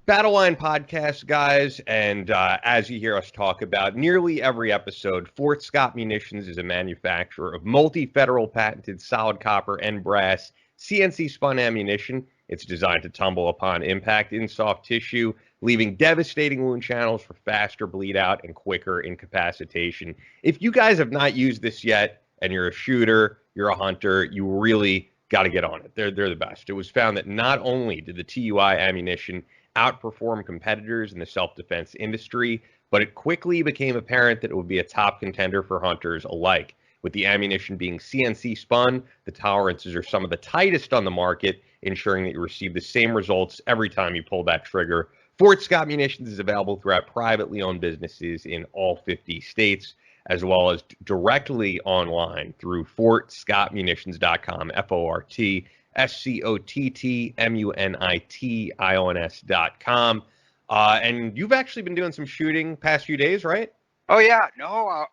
Battleline Podcast, guys, and as you hear us talk about nearly every episode, Fort Scott Munitions is a manufacturer of multi-federal patented solid copper and brass CNC spun ammunition. It's designed to tumble upon impact in soft tissue, leaving devastating wound channels for faster bleed out and quicker incapacitation. If you guys have not used this yet, and you're a shooter, you're a hunter, you really got to get on it. They're the best. It was found that not only did the TUI ammunition outperform competitors in the self-defense industry, but it quickly became apparent that it would be a top contender for hunters alike. With the ammunition being CNC spun, the tolerances are some of the tightest on the market, ensuring that you receive the same results every time you pull that trigger. Fort Scott Munitions is available throughout privately owned businesses in all 50 states, as well as directly online through fortscottmunitions.com, FortScottMunitions.com. And you've actually been doing some shooting past few days, right? Oh yeah, no,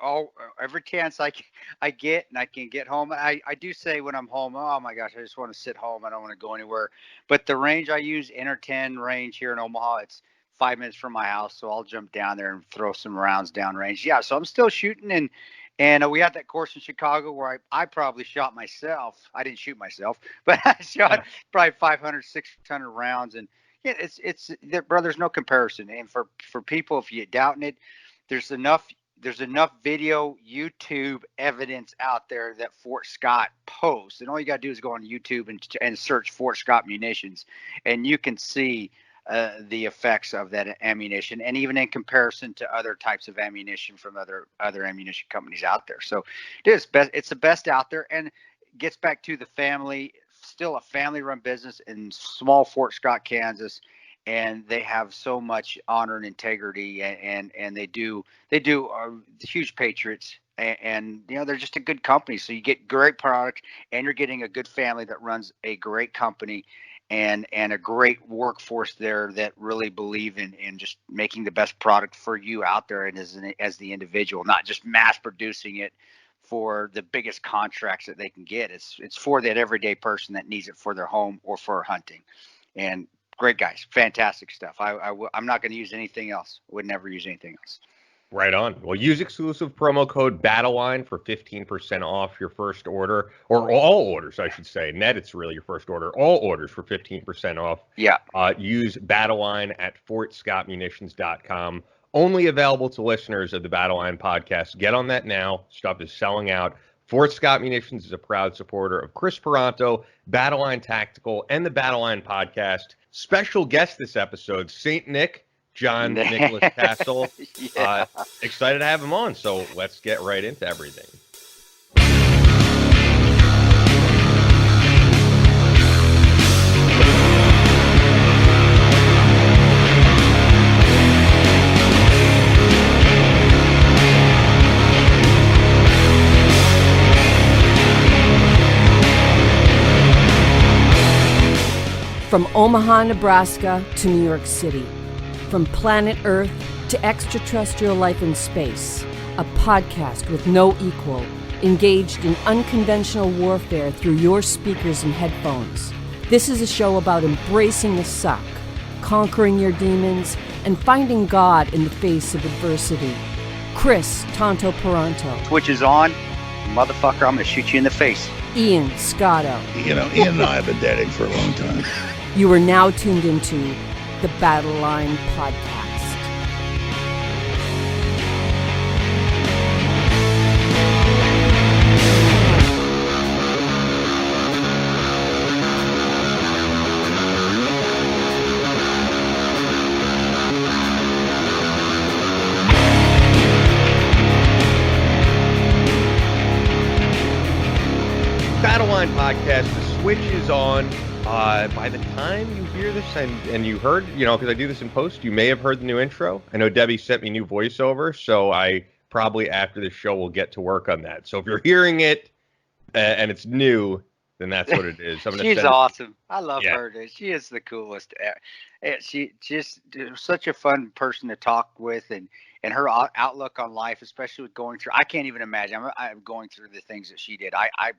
every chance I get and I can get home. I do say when I'm home, oh my gosh, I just want to sit home. I don't want to go anywhere. But the range I use, Inter 10 range here in Omaha, it's 5 minutes from my house, so I'll jump down there and throw some rounds downrange. Yeah, so I'm still shooting, and we had that course in Chicago where I probably shot myself. I didn't shoot myself, but I shot probably 500, 600 rounds, and yeah, it's bro. There's no comparison. And for people, if you're doubting it, there's enough video, YouTube evidence out there that Fort Scott posts, and all you got to do is go on YouTube and search Fort Scott Munitions, and you can see the effects of that ammunition, and even in comparison to other types of ammunition from other ammunition companies out there. So it's the best out there, and gets back to the family. Still a family-run business in small Fort Scott, Kansas. And they have so much honor and integrity, and they do huge patriots, and you know, they're just a good company. So you get great product, and you're getting a good family that runs a great company, and a great workforce there that really believe in just making the best product for you out there, and as the individual, not just mass producing it for the biggest contracts that they can get. It's for that everyday person that needs it for their home or for hunting. And great guys, fantastic stuff. I'm not going to use anything else. Would never use anything else. Right on. Well, use exclusive promo code Battleline for 15% off your first order, or all orders, I should say. Net, it's really your first order. All orders for 15% off. Yeah. Use Battleline at FortScottMunitions.com. Only available to listeners of the Battleline Podcast. Get on that now. Stuff is selling out. Fort Scott Munitions is a proud supporter of Chris Peranto, Battleline Tactical, and the Battleline Podcast. Special guest this episode, St. Nick, John Nicholas Cassel. Yeah. Excited to have him on, so let's get right into everything. From Omaha, Nebraska to New York City, from planet Earth to extraterrestrial life in space, a podcast with no equal, engaged in unconventional warfare through your speakers and headphones. This is a show about embracing the suck, conquering your demons, and finding God in the face of adversity. Chris Tonto Peranto. Twitch is on. Motherfucker, I'm going to shoot you in the face. Ian Scotto. You know, Ian and I have been dating for a long time. You are now tuned into the Battleline Podcast. Battleline Podcast, the switch is on. By the time you hear this, and you heard, you know, because I do this in post, you may have heard the new intro. I know Debbie sent me new voiceover, so I probably after the show will get to work on that. So if you're hearing it and it's new, then that's what it is. She's awesome. I love her. She is the coolest. She just such a fun person to talk with, and her outlook on life, especially with going through. I can't even imagine. I'm going through the things that she did. I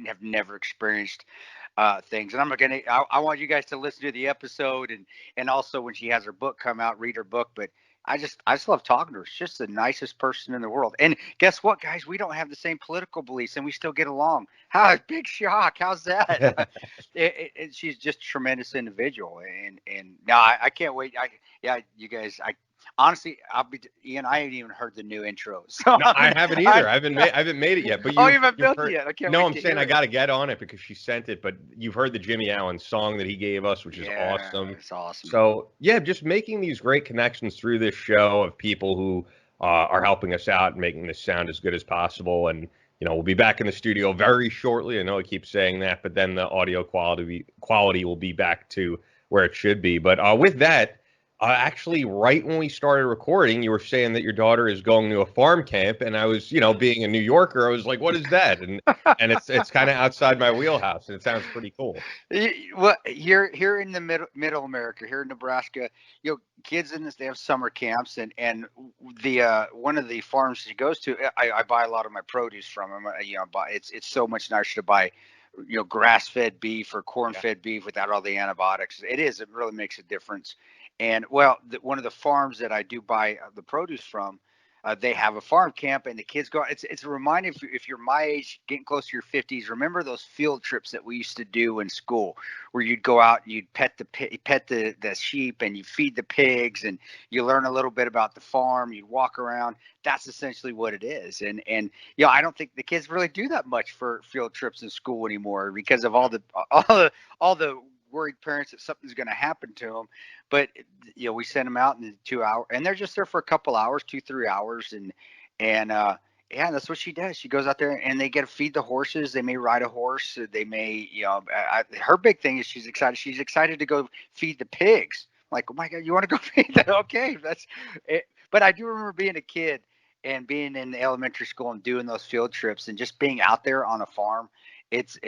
have never experienced things. And I want you guys to listen to the episode and also when she has her book come out, read her book. But I just love talking to her. She's just the nicest person in the world. And guess what, guys? We don't have the same political beliefs and we still get along. Big shock. How's that? She's just a tremendous individual. And now I can't wait. You guys, honestly, Ian, I haven't even heard the new intro. So no, I haven't either. I haven't made it yet. But you haven't built it yet. I can't. No, wait I'm saying I got to get on it because she sent it. But you've heard the Jimmy Allen song that he gave us, which is awesome. It's awesome. So yeah, just making these great connections through this show of people who are helping us out and making this sound as good as possible. And we'll be back in the studio very shortly. I know I keep saying that, but then the audio quality will be back to where it should be. But with that. Actually, right when we started recording, you were saying that your daughter is going to a farm camp, and I was, being a New Yorker, I was like, "What is that?" And it's kind of outside my wheelhouse, and it sounds pretty cool. Well, here in the middle America, here in Nebraska, kids in this, they have summer camps, and the one of the farms she goes to, I buy a lot of my produce from them. It's so much nicer to buy. Grass-fed beef or corn-fed beef without all the antibiotics. It really makes a difference. And one of the farms that I do buy the produce from, they have a farm camp, and the kids go. It's a reminder if you're my age, getting close to your 50s. Remember those field trips that we used to do in school, where you'd go out, you'd pet the sheep, and you feed the pigs, and you learn a little bit about the farm. You walk around. That's essentially what it is. And I don't think the kids really do that much for field trips in school anymore because of all the worried parents that something's going to happen to them. But we send them out in the 2 hours, and they're just there for a couple hours, 2-3 hours, and that's what she does. She goes out there and they get to feed the horses. They may ride a horse. They may, her big thing is she's excited. She's excited to go feed the pigs. I'm like, oh my God, you want to go feed them? Okay, that's it. But I do remember being a kid and being in elementary school and doing those field trips and just being out there on a farm. It's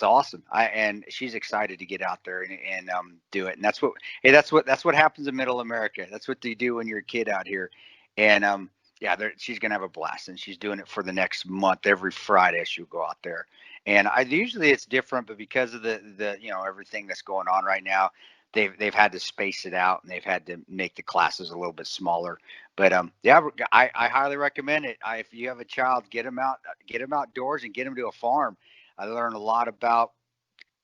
awesome. And she's excited to get out there and do it. And that's what happens in Middle America. That's what they do when you're a kid out here. And she's gonna have a blast, and she's doing it for the next month. Every Friday she'll go out there. And usually it's different, but because of the everything that's going on right now, they've had to space it out, and they've had to make the classes a little bit smaller. But I highly recommend it. If you have a child, get them outdoors and get them to a farm. I learned a lot about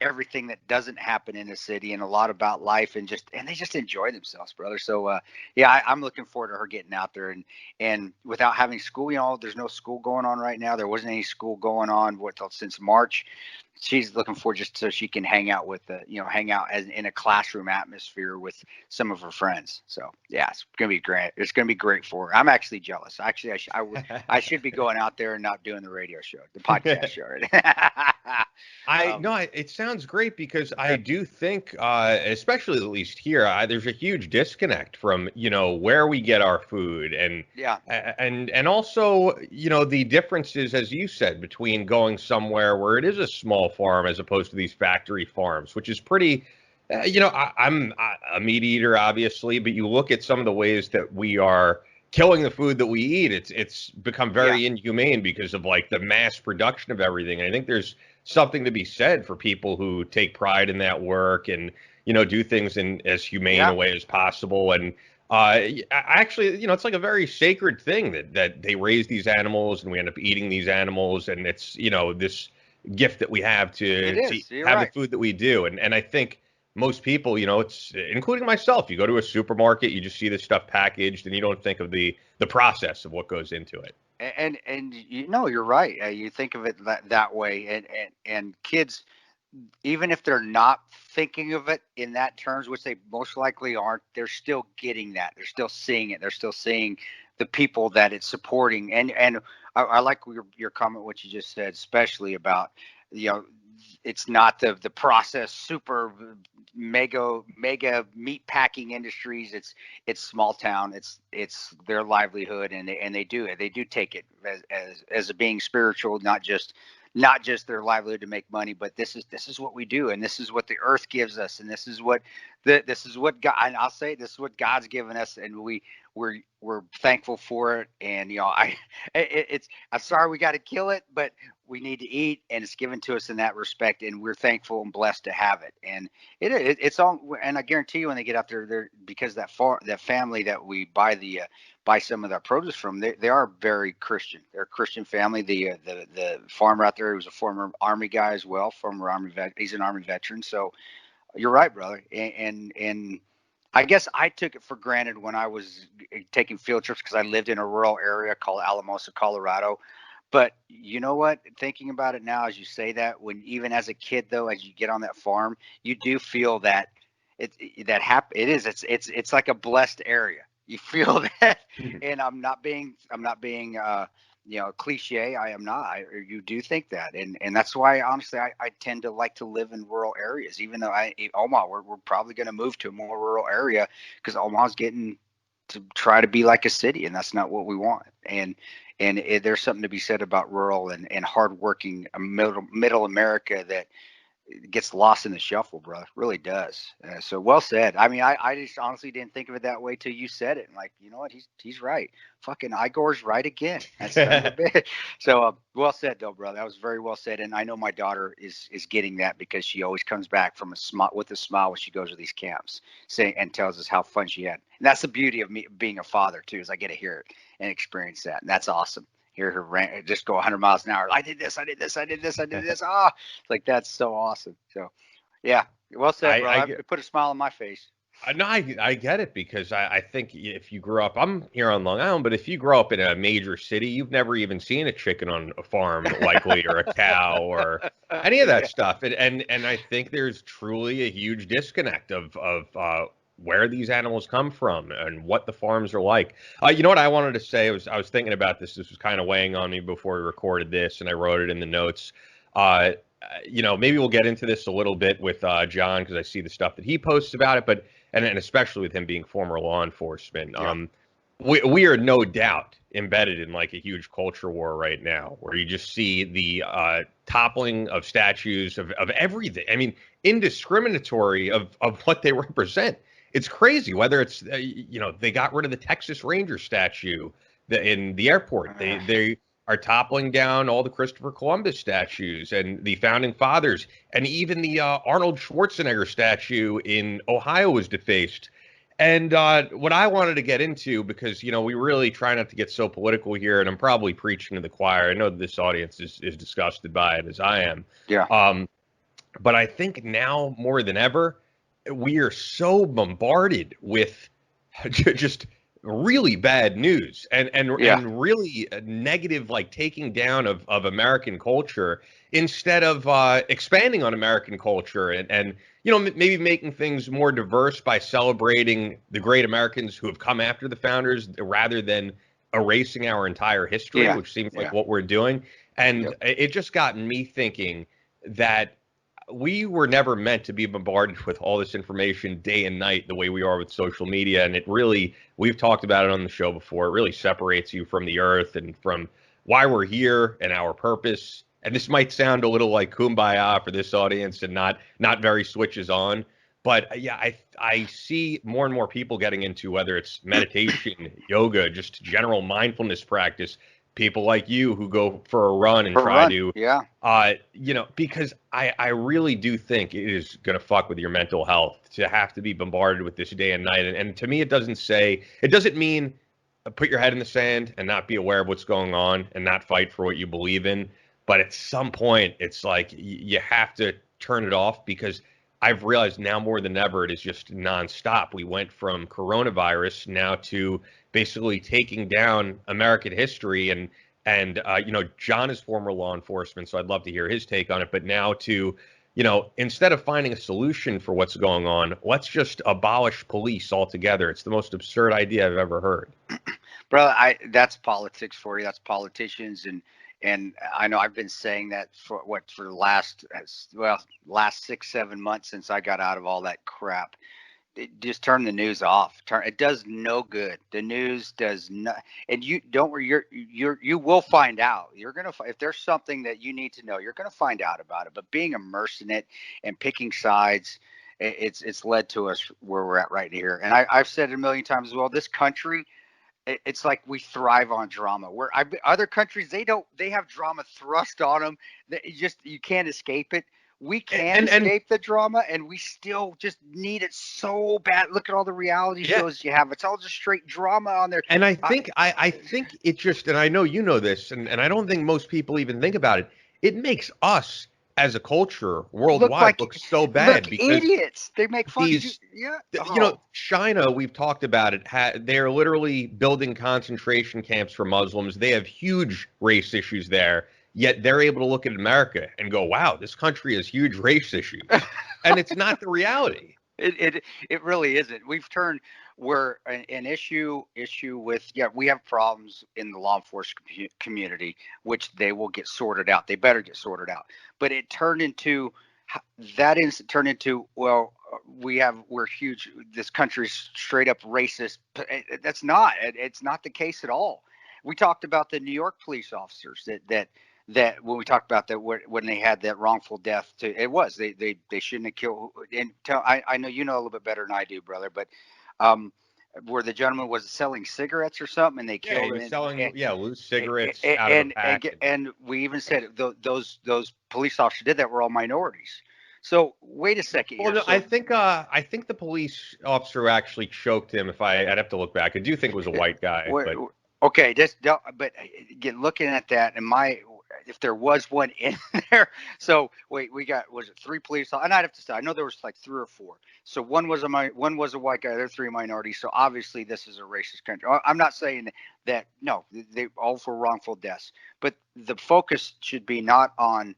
everything that doesn't happen in the city and a lot about life and they just enjoy themselves, brother. So, I'm looking forward to her getting out there and without having school, there's no school going on right now. There wasn't any school going on since March. She's looking forward just so she can hang out in a classroom atmosphere with some of her friends. So it's going to be great. It's going to be great for her. I'm actually jealous. Actually, I should be going out there and not doing the radio show, the podcast show. It sounds great because I do think, especially at least here, there's a huge disconnect from, where we get our food and also, the differences, as you said, between going somewhere where it is a small farm as opposed to these factory farms, which is pretty, I'm a meat eater, obviously, but you look at some of the ways that we are killing the food that we eat, it's become very inhumane because of like the mass production of everything. And I think there's something to be said for people who take pride in that work and, do things in as humane a way as possible. And actually, it's like a very sacred thing that they raise these animals and we end up eating these animals. And it's, this gift that we have to have the food that we do. And I think most people, it's including myself, you go to a supermarket, you just see this stuff packaged and you don't think of the process of what goes into it. And you're right. You think of it that way. And kids, even if they're not thinking of it in that terms, which they most likely aren't, they're still getting that. They're still seeing it. They're still seeing the people that it's supporting. And I like your comment, what you just said, especially about, it's not the processed super mega meat packing industries. It's small town. It's their livelihood, and they do it. They do take it as being spiritual, not just their livelihood to make money, but this is what we do, and this is what the earth gives us, and this is what God, and I'll say this is what God's given us, and we we're thankful for it. And I'm sorry we got to kill it, but we need to eat, and it's given to us in that respect, and we're thankful and blessed to have it. And it's all, and I guarantee you when they get out there, they're, because that family that we buy some of that produce from, they are very Christian. They're a Christian family. The farmer out there, was a former Army guy as well, former Army vet. He's an Army veteran. So you're right, brother. And I guess I took it for granted when I was taking field trips, because I lived in a rural area called Alamosa, Colorado. But you know what? Thinking about it now, as you say that, when even as a kid, though, as you get on that farm, you do feel that it's like a blessed area. You feel that, and I'm not being cliche. I am not. You do think that, and that's why honestly I tend to like to live in rural areas. Even though Omaha, we're probably going to move to a more rural area, because Omaha's getting to try to be like a city, and that's not what we want. And there's something to be said about rural and hardworking middle America that gets lost in the shuffle, bro. It really does. So well said. I mean, I just honestly didn't think of it that way till you said it. And like, you know what? He's right. Fucking Igor's right again. So well said, though, brother. That was very well said. And I know my daughter is getting that, because she always comes back from with a smile when she goes to these camps, and tells us how fun she had. And that's the beauty of me being a father too, is I get to hear it and experience that, and that's awesome. Hear her just go 100 miles an hour. I did this. Ah, it's like, that's so awesome. So, yeah, well said, bro. I put a smile on my face. No, I get it, because I think if you grew up, I'm here on Long Island, but if you grow up in a major city, you've never even seen a chicken on a farm, likely, or a cow, or any of that stuff. And I think there's truly a huge disconnect of where these animals come from and what the farms are like. You know what I wanted to say? I was thinking about this. This was kind of weighing on me before we recorded this, and I wrote it in the notes. Maybe we'll get into this a little bit with John, because I see the stuff that he posts about it, but and especially with him being former law enforcement. Yeah. We are no doubt embedded in like a huge culture war right now, where you just see the toppling of statues of everything. I mean, indiscriminatory of what they represent. It's crazy. Whether it's they got rid of the Texas Ranger statue in the airport. They are toppling down all the Christopher Columbus statues and the founding fathers, and even the Arnold Schwarzenegger statue in Ohio was defaced. And what I wanted to get into, because we really try not to get so political here, and I'm probably preaching to the choir. I know that this audience is disgusted by it, as I am. Yeah. But I think now more than ever, we are so bombarded with just really bad news and really negative, like, taking down of American culture, instead of expanding on American culture and maybe making things more diverse by celebrating the great Americans who have come after the founders, rather than erasing our entire history, which seems like what we're doing. And it just got me thinking that we were never meant to be bombarded with all this information day and night the way we are with social media. And it really, we've talked about it on the show before, it really separates you from the earth and from why we're here and our purpose. And this might sound a little like kumbaya for this audience and not very switches on. But yeah, I see more and more people getting into, whether it's meditation, yoga, just general mindfulness practice. People like you who go for a run and because I really do think it is going to fuck with your mental health to have to be bombarded with this day and night. And to me, it doesn't mean put your head in the sand and not be aware of what's going on and not fight for what you believe in. But at some point, it's like you have to turn it off, because I've realized now more than ever, it is just nonstop. We went from coronavirus now to basically taking down American history, and John is former law enforcement, so I'd love to hear his take on it. But now to, instead of finding a solution for what's going on, let's just abolish police altogether. It's the most absurd idea I've ever heard. Brother, that's politics for you. That's politicians, and I know I've been saying that for the last 6-7 months since I got out of all that crap. Just turn the news off. It does no good. The news does not. And you don't worry. You will find out. You're gonna, if there's something that you need to know, you're gonna find out about it. But being immersed in it and picking sides, it's led to us where we're at right here. And I've said it a million times as well. This country, it's like we thrive on drama. Where other countries, they have drama thrust on them. That you can't escape it. We can escape the drama, and we still just need it so bad. Look at all the reality shows you have. It's all just straight drama on there. And I think it just, and I know you know this, and I don't think most people even think about it. It makes us as a culture worldwide look so bad because idiots. They make fun of you. You know, China, we've talked about it. They're literally building concentration camps for Muslims. They have huge race issues there. Yet they're able to look at America and go, wow, this country has huge race issues. And it's not the reality. It really isn't. We're an issue with, we have problems in the law enforcement community, which they will get sorted out. They better get sorted out. But it turned into, well, we're huge. This country's straight up racist. It's not the case at all. We talked about the New York police officers that when we talked about that, when they had that wrongful death, they shouldn't have killed. And I know you know a little bit better than I do, brother, but where the gentleman was selling cigarettes or something, and they killed him. He was selling loose cigarettes out of a pack. And we even said those police officers did that were all minorities. So wait a second. Well, no, I think the police officer who actually choked him. I'd have to look back. I do think it was a white guy. Okay, but again, looking at that, and if there was one in there. So wait, was it 3 police? And I'd have to say, I know there was like 3 or 4. So one was a white guy. There are 3 minorities. So obviously this is a racist country. I'm not saying that. No, they all for wrongful deaths. But the focus should be not on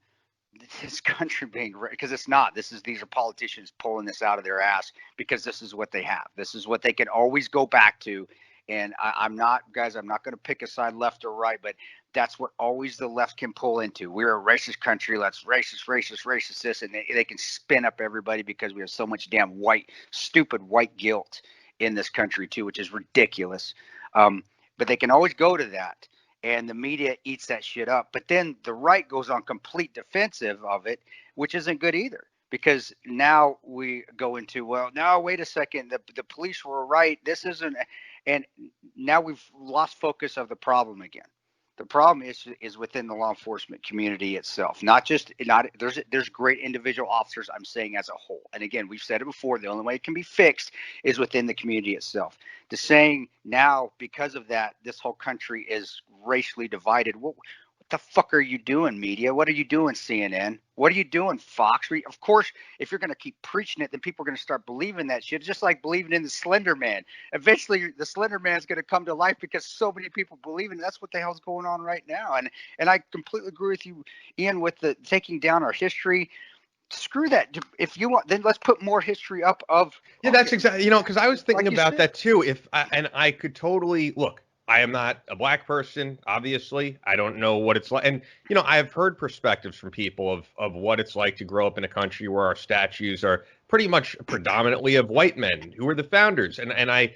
this country being, because it's not. These are politicians pulling this out of their ass because this is what they have. This is what they can always go back to. And I'm not going to pick a side left or right, but that's what always the left can pull into. We're a racist country. Let's racist this. And they can spin up everybody because we have so much damn stupid white guilt in this country too, which is ridiculous. But they can always go to that. And the media eats that shit up. But then the right goes on complete defensive of it, which isn't good either. Because now we go into, well, no, wait a second. The police were right. This isn't. And now we've lost focus of the problem again. The problem is within the law enforcement community itself. There's great individual officers, I'm saying as a whole. And again, we've said it before, the only way it can be fixed is within the community itself. The saying now, because of that, this whole country is racially divided. What the fuck are you doing, media? What are you doing, CNN? What are you doing, Fox? Of course, if you're going to keep preaching it, then people are going to start believing that shit. Just like believing in the Slender Man. Eventually, the Slender Man is going to come to life because so many people believe in it. That's what the hell's going on right now. And I completely agree with you, Ian, with the taking down our history. Screw that. If you want, then let's put more history up of. Yeah, that's exactly. Because I was thinking about that too. And I could totally look. I am not a black person, obviously. I don't know what it's like. And, I have heard perspectives from people of what it's like to grow up in a country where our statues are pretty much predominantly of white men who were the founders. And I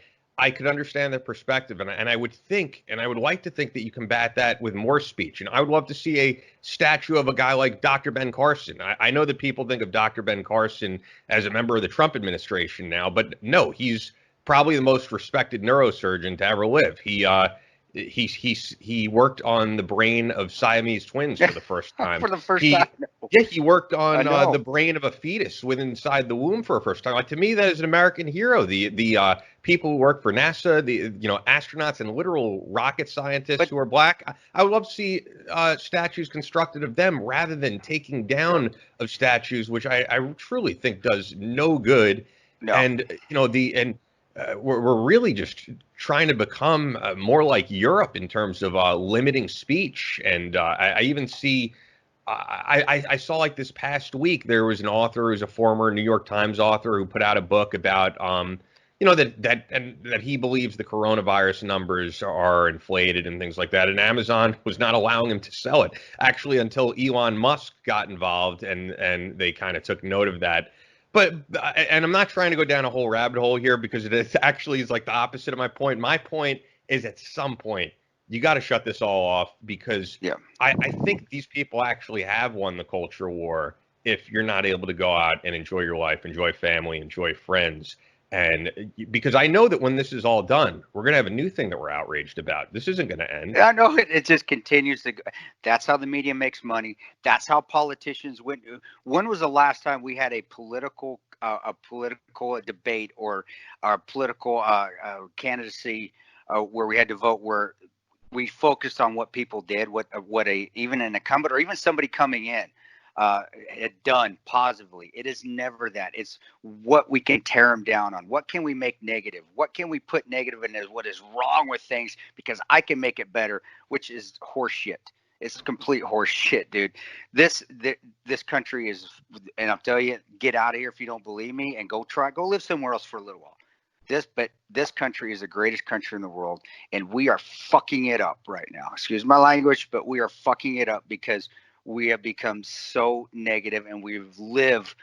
could understand their perspective. And I would think, and I would like to think that you combat that with more speech. And I would love to see a statue of a guy like Dr. Ben Carson. I know that people think of Dr. Ben Carson as a member of the Trump administration now, but no, he's probably the most respected neurosurgeon to ever live. He worked on the brain of Siamese twins for the first time. For the first time. Yeah, he worked on the brain of a fetus inside the womb for the first time. Like, to me, that is an American hero. The people who work for NASA, the astronauts and literal rocket scientists who are black. I would love to see statues constructed of them rather than taking down of statues, which I truly think does no good. No. And we're really just trying to become more like Europe in terms of limiting speech. And I even see, I saw like this past week, there was an author who's a former New York Times author who put out a book about, that he believes the coronavirus numbers are inflated and things like that. And Amazon was not allowing him to sell it actually until Elon Musk got involved and they kind of took note of that. But, and I'm not trying to go down a whole rabbit hole here because it actually is like the opposite of my point. My point is at some point, you got to shut this all off because I think these people actually have won the culture war if you're not able to go out and enjoy your life, enjoy family, enjoy friends. And because I know that when this is all done, we're going to have a new thing that we're outraged about. This isn't going to end. I know it just continues to go. That's how the media makes money. That's how politicians win. When was the last time we had a political debate or a political candidacy where we had to vote, where we focused on what people did, what even an incumbent or even somebody coming in had done positively? It is never that. It's what we can tear them down on. What can we make negative? What can we put negative in as what is wrong with things because I can make it better, which is horseshit. It's complete horseshit, dude. This country is, and I'll tell you, get out of here if you don't believe me and go live somewhere else for a little while. This country is the greatest country in the world, and we are fucking it up right now. Excuse my language, but we are fucking it up because we have become so negative, and we've lived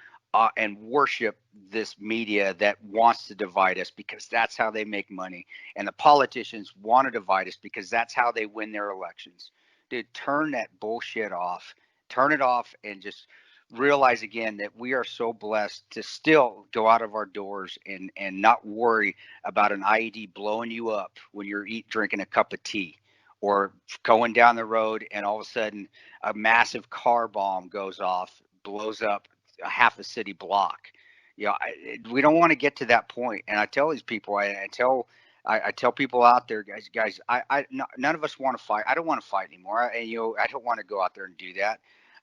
and worship this media that wants to divide us because that's how they make money, and the politicians want to divide us because that's how they win their elections. Dude, turn that bullshit off. Turn it off and just realize again that we are so blessed to still go out of our doors and not worry about an IED blowing you up when you're drinking a cup of tea, or going down the road and all of a sudden a massive car bomb goes off, blows up half a city block. You know, we don't want to get to that point. And I tell these people, I tell people out there, guys, none of us want to fight. I don't want to fight anymore. I don't want to go out there and do that.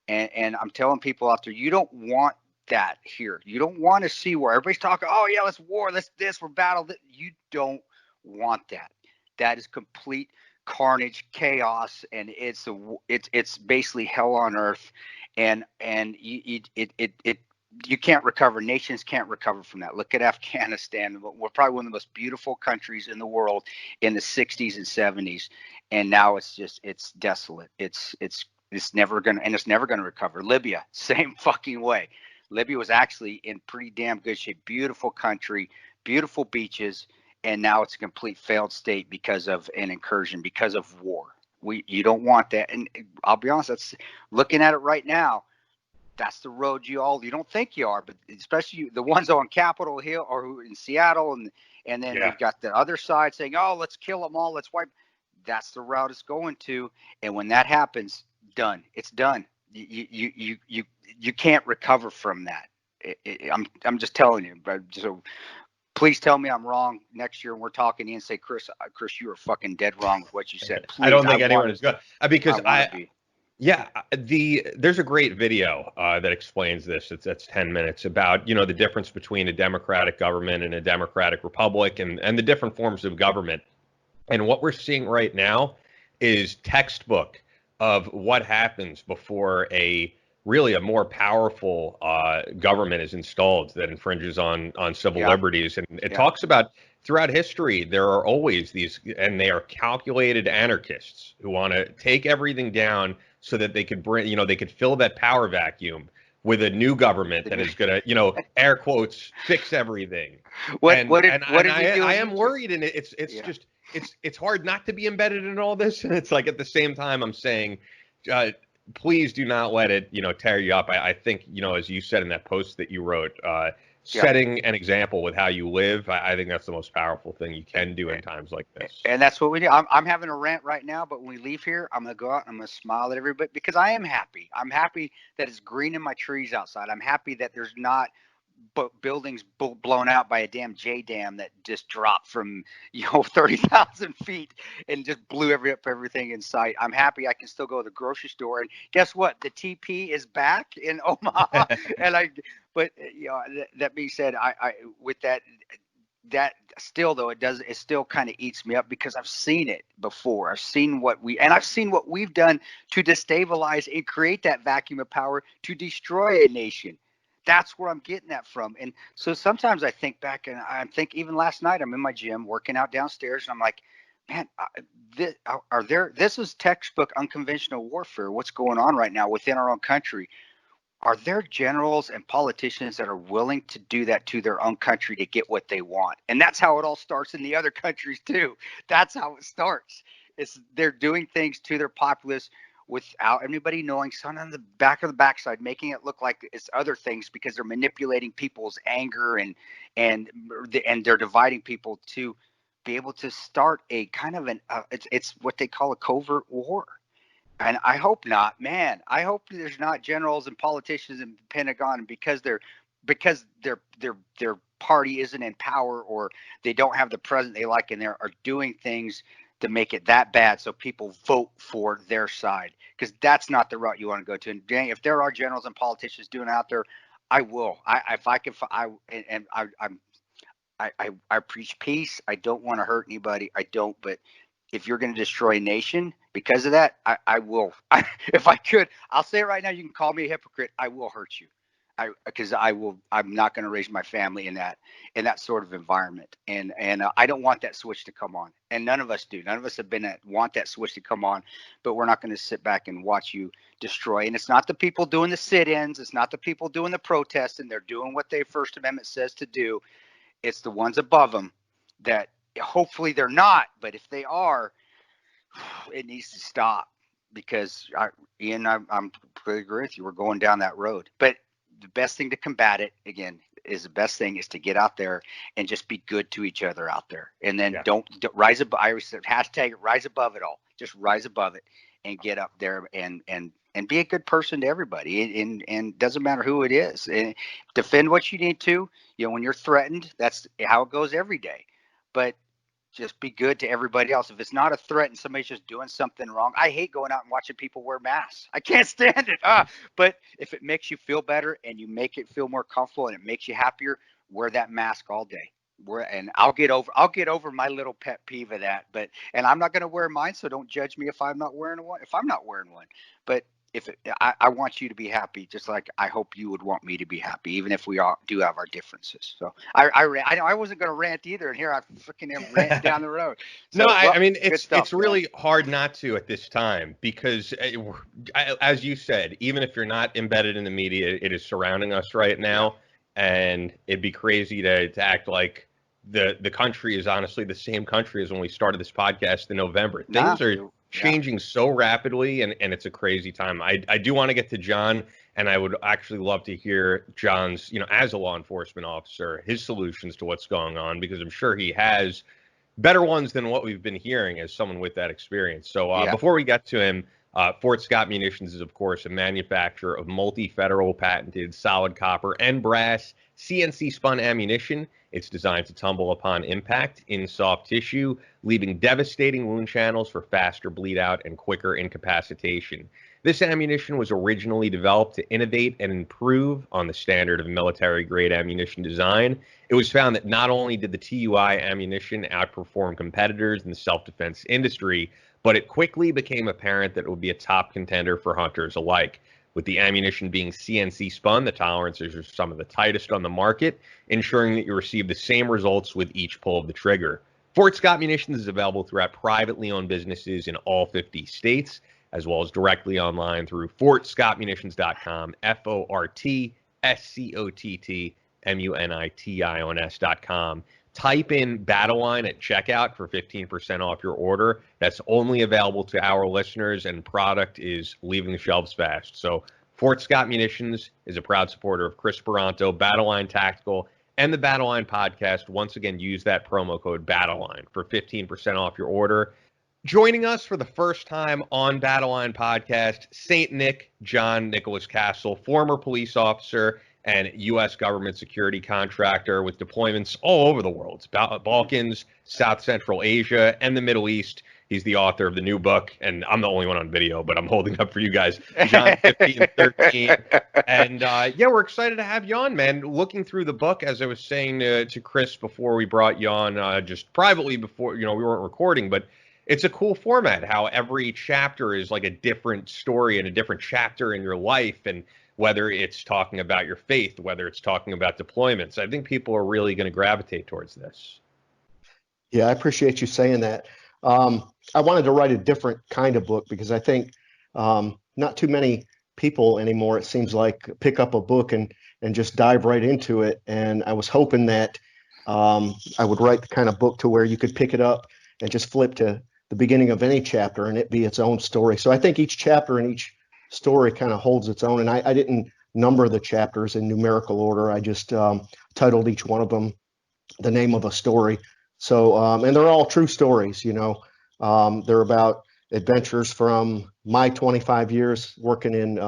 And I'm telling people out there, you don't want that here. You don't want to see where everybody's talking, oh yeah, let's war, let's this, we're battle. You don't want that. That is complete carnage, chaos, and it's basically hell on earth. And you can't recover. Nations can't recover from that. Look at Afghanistan. We're probably one of the most beautiful countries in the world in the 60s and 70s, and now it's desolate. It's never gonna recover. Libya, same fucking way. Libya was actually in pretty damn good shape. Beautiful country, beautiful beaches, and now it's a complete failed state because of an incursion, because of war. You don't want that. And I'll be honest, that's looking at it right now. That's the road you don't think you are, but especially the ones on Capitol Hill or who in Seattle, and then We've got the other side saying, oh, let's kill them all, let's wipe. That's the route it's going to. And when that happens, done. It's done. You can't recover from that. I'm just telling you. But so please tell me I'm wrong next year when we're talking to you and say, Chris, you were fucking dead wrong with what you said. Please, I don't think anyone is good because there's a great video that explains this. That's 10 minutes about, the difference between a democratic government and a democratic republic and the different forms of government. And what we're seeing right now is textbook of what happens before a more powerful government is installed that infringes on civil liberties. And it talks about throughout history, there are always these, and they are calculated anarchists who want to take everything down so that they could bring, they could fill that power vacuum with a new government that is going to, air quotes, fix everything. I am worried, and it's hard not to be embedded in all this. And it's like at the same time, I'm saying, please do not let it, tear you up. I think, as you said in that post that you wrote, setting an example with how you live, I think that's the most powerful thing you can do in times like this. And that's what we do. I'm having a rant right now, but when we leave here, I'm going to go out and I'm going to smile at everybody because I am happy. I'm happy that it's green in my trees outside. I'm happy that there's not buildings blown out by a damn J dam that just dropped from 30,000 feet and just blew everything in sight. I'm happy I can still go to the grocery store, and guess what? The TP is back in Omaha. That being said, I with that still though it still kind of eats me up because I've seen it before. I've seen what we've done to destabilize and create that vacuum of power to destroy a nation. That's where I'm getting that from. And so sometimes I think back, and I think even last night I'm in my gym working out downstairs, and I'm like, man, this is textbook unconventional warfare. What's going on right now within our own country? Are there generals and politicians that are willing to do that to their own country to get what they want? And that's how it all starts in the other countries too. That's how it starts. They're doing things to their populace without anybody knowing, something on the back of the backside, making it look like it's other things because they're manipulating people's anger and they're dividing people to be able to start a kind of it's what they call a covert war. And I hope not, man. I hope there's not generals and politicians in the Pentagon because their party isn't in power, or they don't have the president they like, and they are doing things to make it that bad so people vote for their side, because that's not the route you want to go to. And if there are generals and politicians doing it out there, I will. I preach peace. I don't want to hurt anybody. I don't. But if you're going to destroy a nation because of that, I will. If I could, I'll say it right now. You can call me a hypocrite. I will hurt you. Because I'm not going to raise my family in that sort of environment, and I don't want that switch to come on, and none of us do. None of us want that switch to come on, but we're not going to sit back and watch you destroy. And it's not the people doing the sit-ins, it's not the people doing the protests, and they're doing what the First Amendment says to do. It's the ones above them that hopefully they're not, but if they are, it needs to stop. Because Ian, I'm completely agree with you. We're going down that road, but the best thing to combat it, again, is to get out there and just be good to each other out there. And then don't rise above. I said hashtag rise above it all. Just rise above it and get up there and be a good person to everybody. And doesn't matter who it is. And defend what you need to. When you're threatened, that's how it goes every day. But just be good to everybody else. If it's not a threat and somebody's just doing something wrong, I hate going out and watching people wear masks. I can't stand it. But if it makes you feel better and you make it feel more comfortable and it makes you happier, wear that mask all day. And I'll get over my little pet peeve of that. And I'm not going to wear mine, so don't judge me if I'm not wearing one. But I want you to be happy, just like I hope you would want me to be happy, even if we all do have our differences. So I wasn't going to rant either, and here I freaking am ranting down the road. So, I mean, it's really hard not to at this time, because as you said, even if you're not embedded in the media, it is surrounding us right now, and it'd be crazy to act like the country is honestly the same country as when we started this podcast in November. Things are changing so rapidly, and it's a crazy time. I do want to get to John, and I would actually love to hear John's, as a law enforcement officer, his solutions to what's going on, because I'm sure he has better ones than what we've been hearing as someone with that experience. So before we get to him, Fort Scott Munitions is, of course, a manufacturer of multi-federal patented solid copper and brass CNC spun ammunition. It's designed to tumble upon impact in soft tissue, leaving devastating wound channels for faster bleed out and quicker incapacitation. This ammunition was originally developed to innovate and improve on the standard of military-grade ammunition design. It was found that not only did the TUI ammunition outperform competitors in the self-defense industry, but it quickly became apparent that it would be a top contender for hunters alike. With the ammunition being CNC spun, the tolerances are some of the tightest on the market, ensuring that you receive the same results with each pull of the trigger. Fort Scott Munitions is available throughout privately owned businesses in all 50 states, as well as directly online through fortscottmunitions.com, FortScottmunitions.com. Type in Battleline at checkout for 15% off your order. That's only available to our listeners, and product is leaving the shelves fast. So Fort Scott Munitions is a proud supporter of Chris Peranto, Battleline Tactical, and the Battleline Podcast. Once again, use that promo code Battleline for 15% off your order. Joining us for the first time on Battleline Podcast, St. Nick John Nicholas Cassel, former police officer and U.S. government security contractor with deployments all over the world, Balkans, South Central Asia, and the Middle East. He's the author of the new book, and I'm the only one on video, but I'm holding up for you guys, John 1513. And we're excited to have you on, man. Looking through the book, as I was saying to Chris before we brought you on, just privately before, we weren't recording, but it's a cool format, how every chapter is like a different story and a different chapter in your life, and whether it's talking about your faith, whether it's talking about deployments. I think people are really going to gravitate towards this. Yeah, I appreciate you saying that. I wanted to write a different kind of book because I think not too many people anymore, it seems like, pick up a book and just dive right into it. And I was hoping that I would write the kind of book to where you could pick it up and just flip to the beginning of any chapter and it be its own story. So I think each chapter and each story kind of holds its own. And I didn't number the chapters in numerical order. I just titled each one of them the name of a story. So, and they're all true stories, you know. They're about adventures from my 25 years working in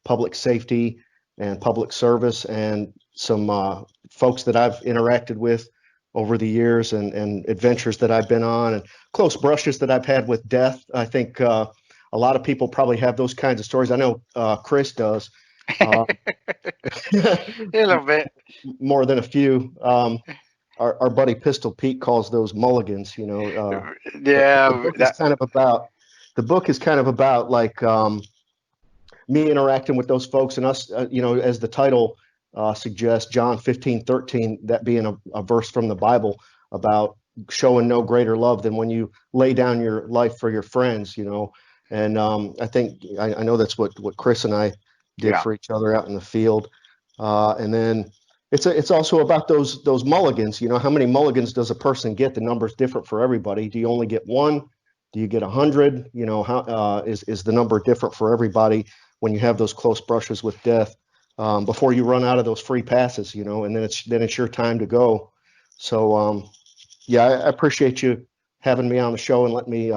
public safety and public service, and some folks that I've interacted with over the years, and adventures that I've been on, and close brushes that I've had with death. I think a lot of people probably have those kinds of stories. I know Chris does. A little bit more than a few. Our buddy Pistol Pete calls those mulligans, you know. Yeah, the book is kind of about like me interacting with those folks, and us, you know, as the title suggests, John 15:13, that being a verse from the Bible about showing no greater love than when you lay down your life for your friends, you know. And I think I know that's what Chris and I did for each other out in the field. And then it's also about those mulligans. You know, how many mulligans does a person get? The number's different for everybody. Do you only get one? Do you get 100? You know, how is the number different for everybody when you have those close brushes with death, before you run out of those free passes, you know, and then it's your time to go. So yeah, I appreciate you having me on the show and letting me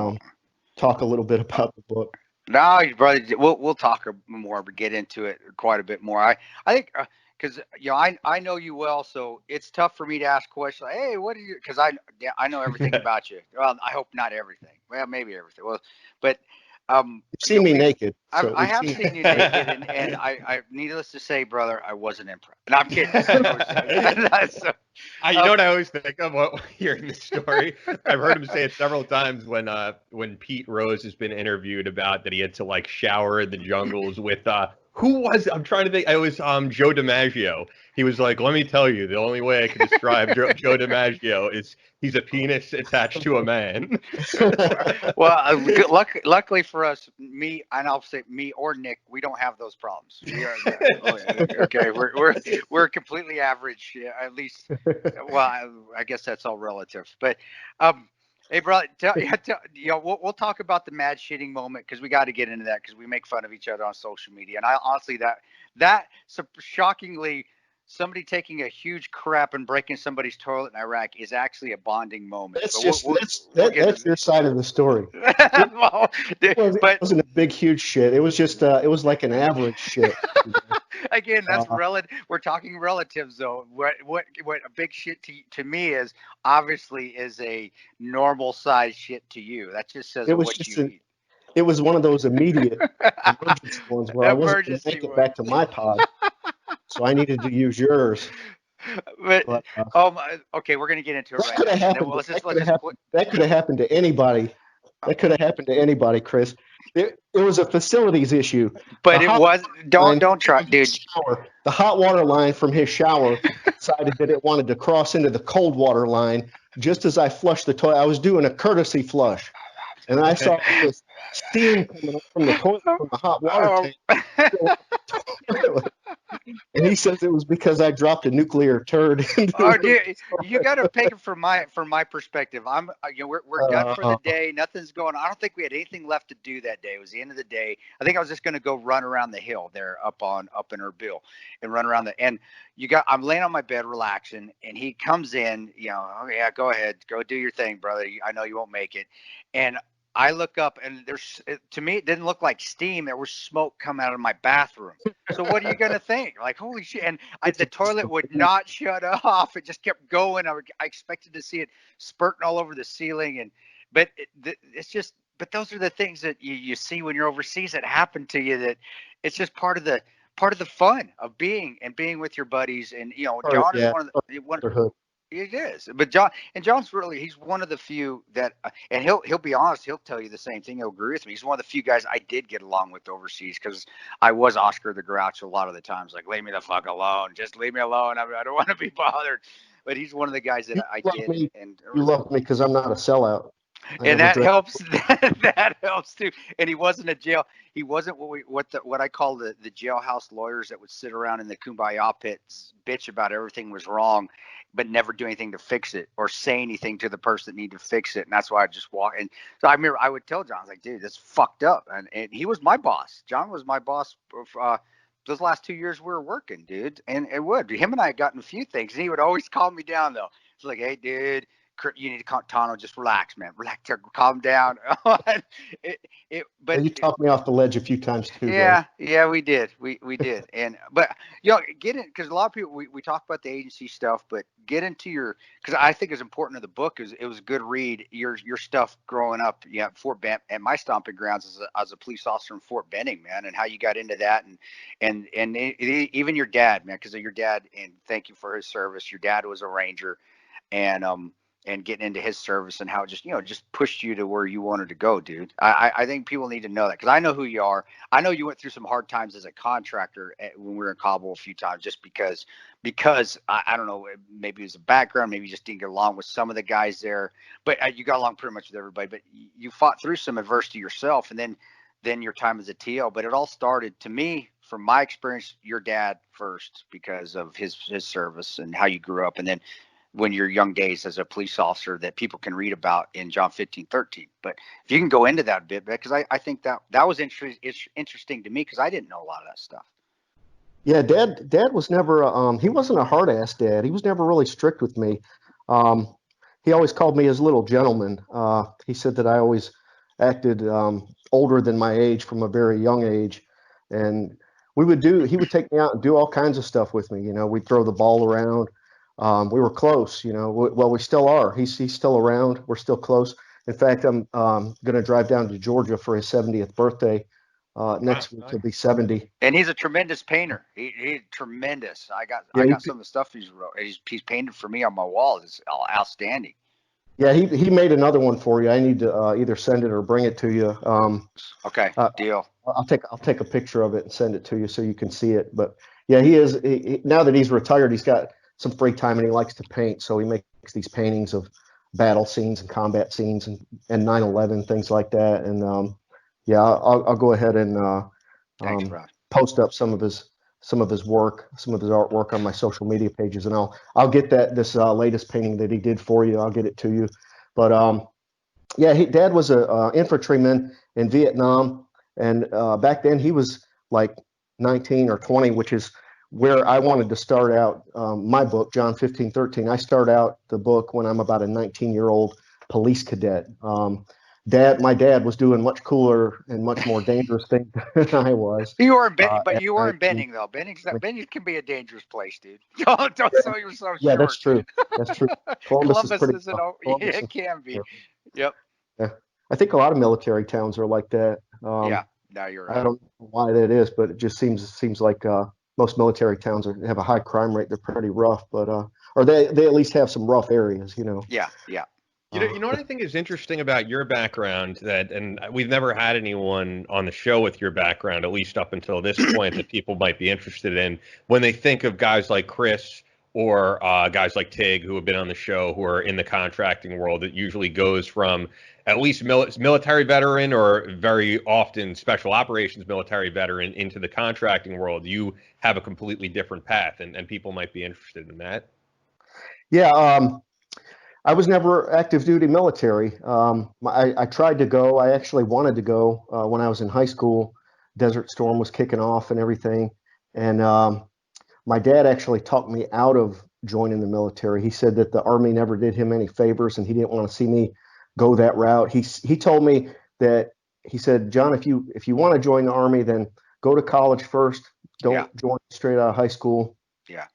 talk a little bit about the book. No, brother, we'll talk more, but get into it quite a bit more. I think because you know I know you well, so it's tough for me to ask questions. Like, hey, what do you? Because I know everything about you. Well, I hope not everything. Well, maybe everything. Well, but you've seen me naked. So I have seen you naked, and I needless to say, brother, I wasn't impressed. And I'm kidding. So, you know what I always think of hearing this story? I've heard him say it several times when Pete Rose has been interviewed about that he had to like shower in the jungles with who was, I'm trying to think, it was Joe DiMaggio. He was like, let me tell you, the only way I can describe Joe DiMaggio is he's a penis attached to a man. Well, luckily for us, me, and I'll say me or Nick, we don't have those problems. We are okay. We're completely average, at least. Well, I guess that's all relative. But hey, brother, you know, we'll talk about the mad shitting moment because we got to get into that because we make fun of each other on social media. And I honestly, that shockingly, somebody taking a huge crap and breaking somebody's toilet in Iraq is actually a bonding moment. That's your side of the story. Well, it wasn't a big, huge shit. It was just, it was like an average shit. You know? Again, that's relative. We're talking relatives, though. What a big shit to me is obviously is a normal size shit to you. That just says what you eat. It was one of those immediate emergency ones where I wasn't going to make it back to my pod, so I needed to use yours. But okay, we're going to get into it right now. That could have happened to anybody. That could have happened to anybody, Chris. It was a facilities issue. But it was don't try, dude. The hot water line from his shower decided that it wanted to cross into the cold water line just as I flushed the toilet. I was doing a courtesy flush, and I saw this steam coming up from the toilet from the hot water tank. And he says it was because I dropped a nuclear turd. Dude, you got to take it from my perspective. We're done for the day. Nothing's going on. I don't think we had anything left to do that day. It was the end of the day. I think I was just going to go run around the hill there up in Erbil and run around I'm laying on my bed relaxing, and he comes in, you know, oh yeah, go ahead, go do your thing, brother. I know you won't make it. And I look up, and to me, it didn't look like steam. There was smoke coming out of my bathroom. So what are you going to think? Like, holy shit. And the toilet would not shut off. It just kept going. I expected to see it spurting all over the ceiling. But those are the things that you see when you're overseas that happen to you, that it's just part of the fun of being with your buddies. And, you know, John is one of the it is, but John's really, he's one of the few that, and he'll be honest, he'll tell you the same thing. He'll agree with me. He's one of the few guys I did get along with overseas because I was Oscar the Grouch a lot of the times. Like, leave me the fuck alone, just leave me alone. I don't want to be bothered. But he's one of the guys that I did. And you love me because I'm not a sellout. And that helps. That helps too. And he wasn't a jail. He wasn't what I call the jailhouse lawyers that would sit around in the kumbaya pits, bitch about everything was wrong. but never do anything to fix it or say anything to the person that needed to fix it. And that's why I just walk. And so I remember I would tell John, I was like, dude, that's fucked up. And he was my boss. John was my boss. Those last 2 years we were working, dude. And him and I had gotten a few things, and he would always calm me down though. It's like, hey, dude, you need to Tano, just relax, man. Relax, calm down. But you talked me off the ledge a few times too. Yeah, bro. Yeah, we did. We did. And but get in, because a lot of people we talk about the agency stuff, but get into because I think it's important to the book is it was a good read. Your stuff growing up, Fort Benning, at my stomping grounds as a police officer in Fort Benning, man, and how you got into that, and even your dad, man, because of your dad, and thank you for his service. Your dad was a Ranger, and getting into his service and how it just pushed you to where you wanted to go, dude. I think people need to know that, because I know who you are. I know you went through some hard times as a contractor when we were in Kabul a few times, just because I don't know, maybe it was a background, maybe you just didn't get along with some of the guys there, but you got along pretty much with everybody. But you fought through some adversity yourself, and then your time as a TL. But it all started, to me, from my experience, your dad first, because of his service and how you grew up, and then when your young days as a police officer that people can read about in John 15:13. But if you can go into that a bit, because I think that was interesting to me, because I didn't know a lot of that stuff. Yeah, dad was never, he wasn't a hard ass dad. He was never really strict with me. He always called me his little gentleman. He said that I always acted older than my age from a very young age. And he would take me out and do all kinds of stuff with me. We'd throw the ball around. We were close, well, we still are. He's still around. We're still close. In fact, I'm going to drive down to Georgia for his 70th birthday. Next week he'll be 70. And he's a tremendous painter. He's tremendous. I got some of the stuff he's wrote. He's painted for me on my wall. It's outstanding. Yeah, he made another one for you. I need to either send it or bring it to you. Okay, deal. I'll take a picture of it and send it to you so you can see it. But yeah, now that he's retired, he's got some free time and he likes to paint. So he makes these paintings of battle scenes and combat scenes and 9/11, things like that. And yeah, I'll go ahead and Thanks, post up some of his work, some of his artwork on my social media pages, and I'll get this latest painting that he did for you. I'll get it to you. But yeah, Dad was a infantryman in Vietnam, and back then he was like 19 or 20, which is where I wanted to start out my book, John 15:13. I start out the book when I'm about a 19-year-old police cadet. My dad was doing much cooler and much more dangerous things than I was. You were in Benning, but you were in Benning though. Benning can be a dangerous place, dude. Don't sell yourself short. Yeah, that's true. That's true. Columbus isn't. It can be. Yep. Yeah, I think a lot of military towns are like that. Yeah. No, you're right. I don't know why that is, but it just seems like most military towns have a high crime rate. They're pretty rough, but or they at least have some rough areas, Yeah. You know what I think is interesting about your background, and we've never had anyone on the show with your background, at least up until this point, that people might be interested in when they think of guys like Chris or guys like Tig, who have been on the show, who are in the contracting world. It usually goes from at least military veteran or very often special operations military veteran into the contracting world. You have a completely different path, and people might be interested in that. Yeah. I was never active duty military. I tried to go. I actually wanted to go when I was in high school. Desert Storm was kicking off and everything. And my dad actually talked me out of joining the military. He said that the Army never did him any favors and he didn't want to see me go that route. He told me that, he said, John, if you want to join the Army, then go to college first. Don't join straight out of high school. Yeah.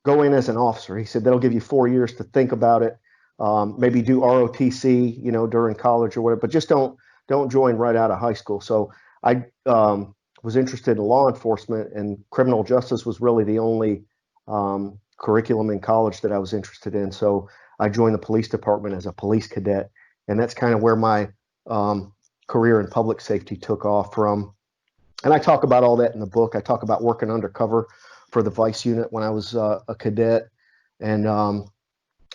Go in as an officer. He said that'll give you 4 years to think about it. Maybe do ROTC, during college or whatever, but just don't join right out of high school. So I was interested in law enforcement, and criminal justice was really the only curriculum in college that I was interested in. So I joined the police department as a police cadet, and that's kind of where my career in public safety took off from. And I talk about all that in the book. I talk about working undercover for the Vice unit when I was a cadet, and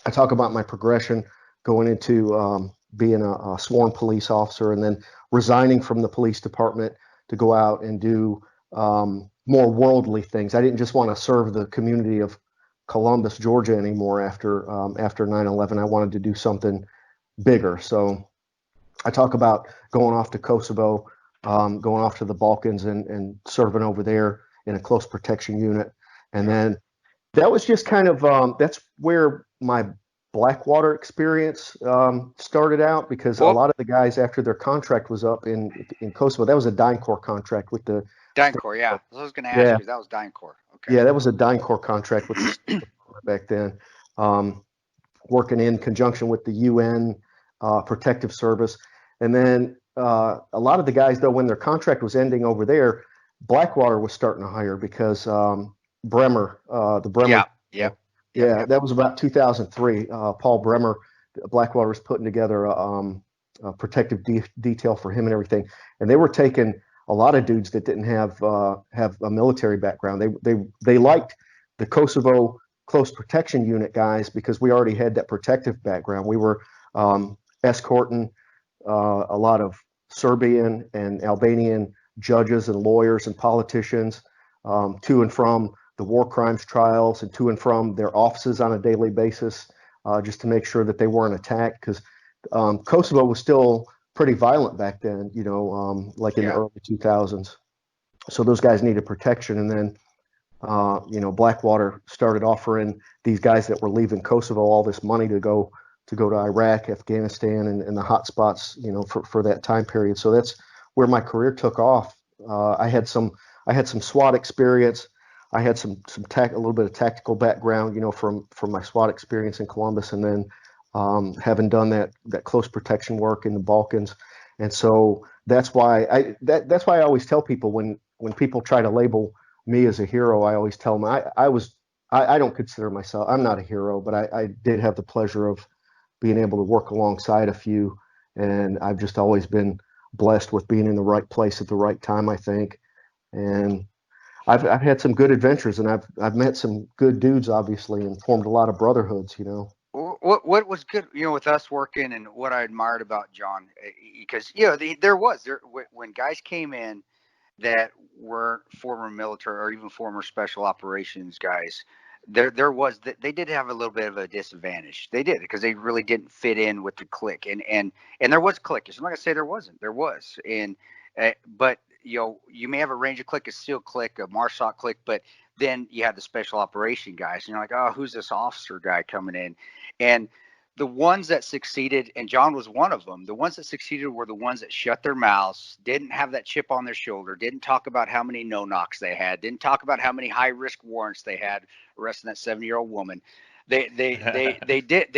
I talk about my progression going into being a sworn police officer and then resigning from the police department to go out and do more worldly things. I didn't just want to serve the community of Columbus, Georgia anymore after 9/11. I wanted to do something bigger. So I talk about going off to Kosovo, going off to the Balkans and serving over there in a close protection unit. And then that was just kind of, that's where my Blackwater experience started out, because a lot of the guys after their contract was up in Kosovo, that was a DynCorp contract with the DynCorp, yeah. I was going to ask you, that was DynCorp. Okay. Yeah, that was a DynCorp contract with the State Department back then, working in conjunction with the UN Protective Service. And then a lot of the guys, though, when their contract was ending over there, Blackwater was starting to hire because Bremer, the Bremer. Yeah, that was about 2003. Paul Bremer, Blackwater was putting together a protective detail for him and everything. And they were taking a lot of dudes that didn't have a military background. They liked the Kosovo close protection unit guys because we already had that protective background. We were escorting a lot of Serbian and Albanian judges and lawyers and politicians to and from the war crimes trials and to and from their offices on a daily basis, just to make sure that they weren't attacked, because Kosovo was still pretty violent back then, like in the early 2000s. So those guys needed protection. And then, Blackwater started offering these guys that were leaving Kosovo all this money to go to Iraq, Afghanistan, and the hot spots, for that time period. So that's where my career took off. I had some SWAT experience. I had a little bit of tactical background, from my SWAT experience in Columbus, and then having done that close protection work in the Balkans. And so that's why I always tell people when people try to label me as a hero, I always tell them I don't consider myself, I'm not a hero, but I did have the pleasure of being able to work alongside a few, and I've just always been blessed with being in the right place at the right time, I think. And I've had some good adventures, and I've met some good dudes, obviously, and formed a lot of brotherhoods, What was good, with us working, and what I admired about John, because when guys came in that were former military or even former special operations guys, they did have a little bit of a disadvantage. They did, because they really didn't fit in with the clique, and there was cliquish. I'm not gonna say there wasn't. There was, but you may have a Ranger clique, a SEAL clique, a MARSOC clique, but then you have the special operation guys, and you're like, oh, who's this officer guy coming in? And the ones that succeeded, and John was one of them, the ones that succeeded were the ones that shut their mouths, didn't have that chip on their shoulder, didn't talk about how many no-knocks they had, didn't talk about how many high-risk warrants they had arresting that 70-year-old woman. They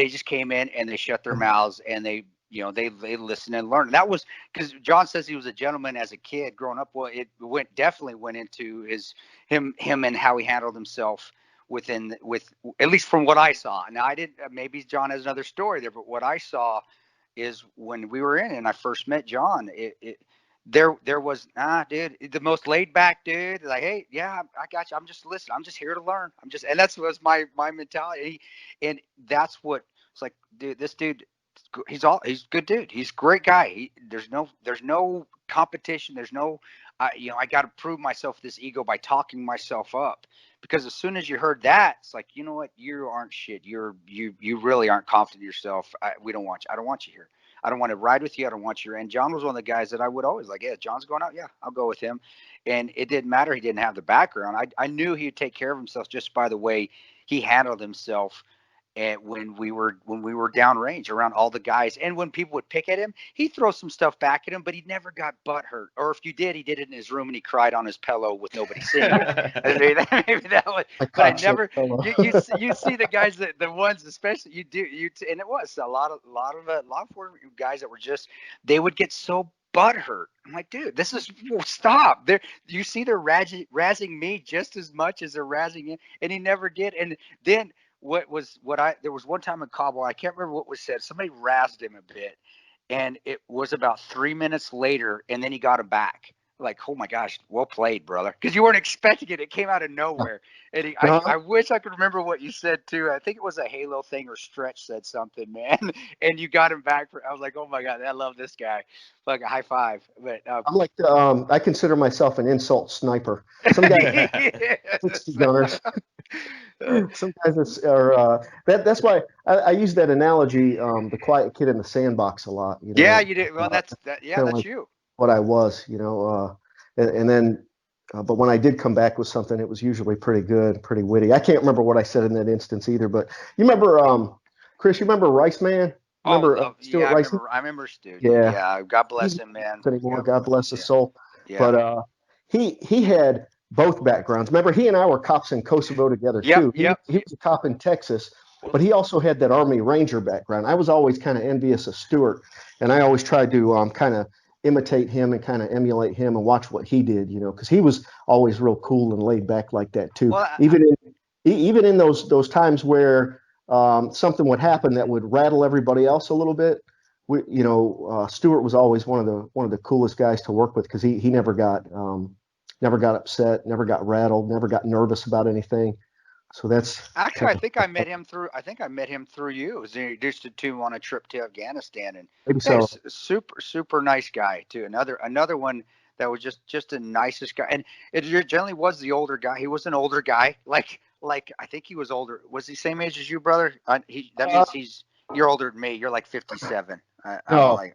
just came in and they shut their mouths, and they listened and learned. That was because John says he was a gentleman as a kid growing up. Well, it definitely went into him and how he handled himself with at least from what I saw. Now I didn't, maybe John has another story there, but what I saw is when we were in and I first met John, there was, dude, the most laid back dude, like, hey, yeah, I got you. I'm just listening. I'm just here to learn. And that's was my mentality. And that's what it's like, dude, this dude, he's a good dude. He's a great guy. There's no competition. There's no, I got to prove myself this ego by talking myself up, because as soon as you heard that, it's like, you know what? You aren't shit. You really aren't confident in yourself. We don't want you. I don't want you here. I don't want to ride with you. I don't want you. And John was one of the guys that I would always like, yeah, John's going out. Yeah, I'll go with him. And it didn't matter. He didn't have the background. I knew he'd take care of himself just by the way he handled himself. And when we were downrange around all the guys, and when people would pick at him, he'd throw some stuff back at him, but he never got butthurt. Or if you did, he did it in his room and he cried on his pillow with nobody seeing it. Maybe that was, but I never. You see the guys the ones especially and it was a lot of guys that were just, they would get so butthurt. I'm like, dude, this is, stop. You see, they're razzing me just as much as they're razzing him, and he never did. And then. There was one time in Kabul, I can't remember what was said. Somebody razzed him a bit, and it was about 3 minutes later, and then he got him back. Like, oh my gosh, well played, brother. Because you weren't expecting it. It came out of nowhere. And I wish I could remember what you said too. I think it was a Halo thing, or Stretch said something, man. And you got him back. I was like, oh my God, I love this guy. Like a high five. But I'm like, I consider myself an insult sniper. Some guy, 60 gunners. Sometimes it's that's why I use that analogy, the quiet kid in the sandbox a lot. Yeah, you did. Well, that's that. Yeah, Kinda that's like you. what I was, and then, but when I did come back with something, it was usually pretty good, pretty witty. I can't remember what I said in that instance either, but you remember, Chris, you remember Rice Man? Oh, Remember yeah, Stuart Rice? I remember Stu. Yeah, Yeah, God he's bless him, man. not anymore. Yeah, God bless his yeah, soul. yeah. But he had both backgrounds. Remember, he and I were cops in Kosovo together Yep, too. yep. He was a cop in Texas, but he also had that Army Ranger background. I was always kind of envious of Stuart, and I always tried to kind of imitate him and kind of emulate him and watch what he did, because he was always real cool and laid back like that too. Well, Even in those times where something would happen that would rattle everybody else a little bit. Stuart was always one of the coolest guys to work with because he never got upset, never got rattled, never got nervous about anything. So that's actually, I think I met him through you. I was introduced to him on a trip to Afghanistan, and maybe yeah, so. super nice guy too. Another one that was just the nicest guy, and it generally was the older guy. He was an older guy, like I think he was older. Was he same age as you, brother? That means you're older than me. You're like 57. I'm No, like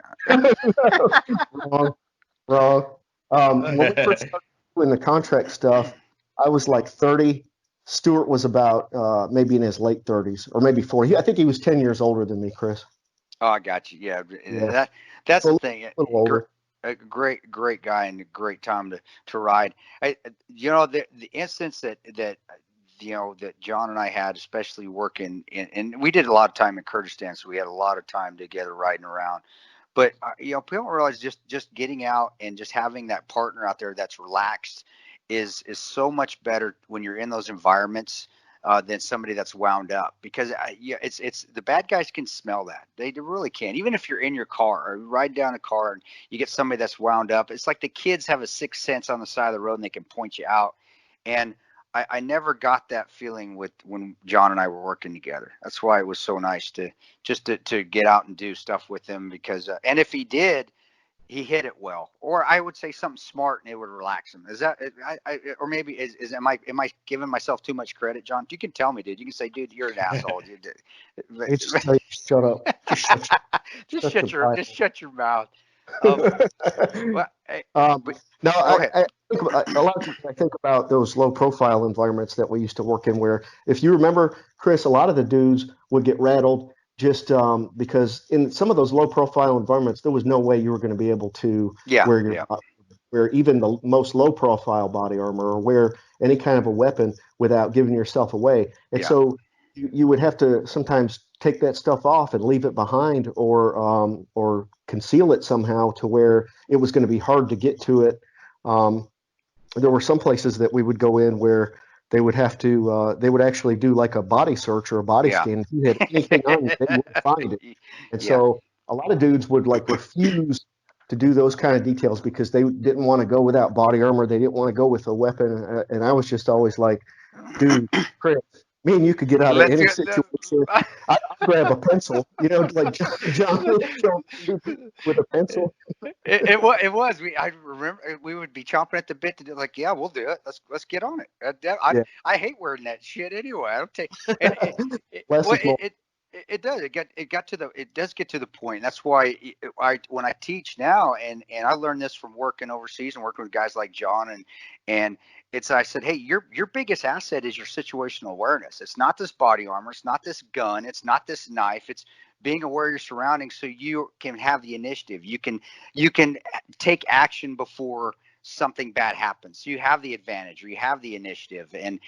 wrong. When we first started doing the contract stuff, I was like 30. Stuart was about maybe in his late 30s or maybe 40. I think he was 10 years older than me, Chris. Oh, I got you. Yeah, Yeah. that's A the thing. little older. A great guy and a great time to ride. The instance that John and I had, especially working and we did a lot of time in Kurdistan, so we had a lot of time together riding around. But people don't realize just getting out and just having that partner out there that's relaxed is so much better when you're in those environments than somebody that's wound up, because it's the bad guys can smell that. They really can. Even if you're in your car or ride down a car and you get somebody that's wound up, it's like the kids have a sixth sense on the side of the road and they can point you out. And I never got that feeling when John and I were working together. That's why it was so nice to get out and do stuff with him, because and if he did, he hit it well, or I would say something smart and it would relax him. Is that or maybe am I giving myself too much credit, John? You can tell me, dude. You can say, dude, you're an asshole. Just tell you, shut up. Just shut your mouth. Well, No, go ahead. I think a lot of times I think about those low profile environments that we used to work in, where if you remember, Chris, a lot of the dudes would get rattled just because in some of those low profile environments, there was no way you were going to be able to wear even the most low profile body armor or wear any kind of a weapon without giving yourself away. And so you would have to sometimes take that stuff off and leave it behind, or conceal it somehow to where it was going to be hard to get to it. There were some places that we would go in where they would have to they would actually do like a body search or a body scan. If you had anything on you, they would find it. And so a lot of dudes would like refuse to do those kind of details because they didn't want to go without body armor. They didn't want to go with a weapon. And I was just always like, dude, Chris, me and you could get out of any situation. I'd grab a pencil, like John with a pencil. It was. I remember we would be chomping at the bit to do, like, yeah, we'll do it. Let's get on it. I hate wearing that shit anyway. I don't take it does. It does get to the point. That's why when I teach now, and I learned this from working overseas and working with guys like John, and I said, hey, your biggest asset is your situational awareness. It's not this body armor. It's not this gun. It's not this knife. It's being aware of your surroundings so you can have the initiative. You can take action before something bad happens. You have the advantage, or you have the initiative, and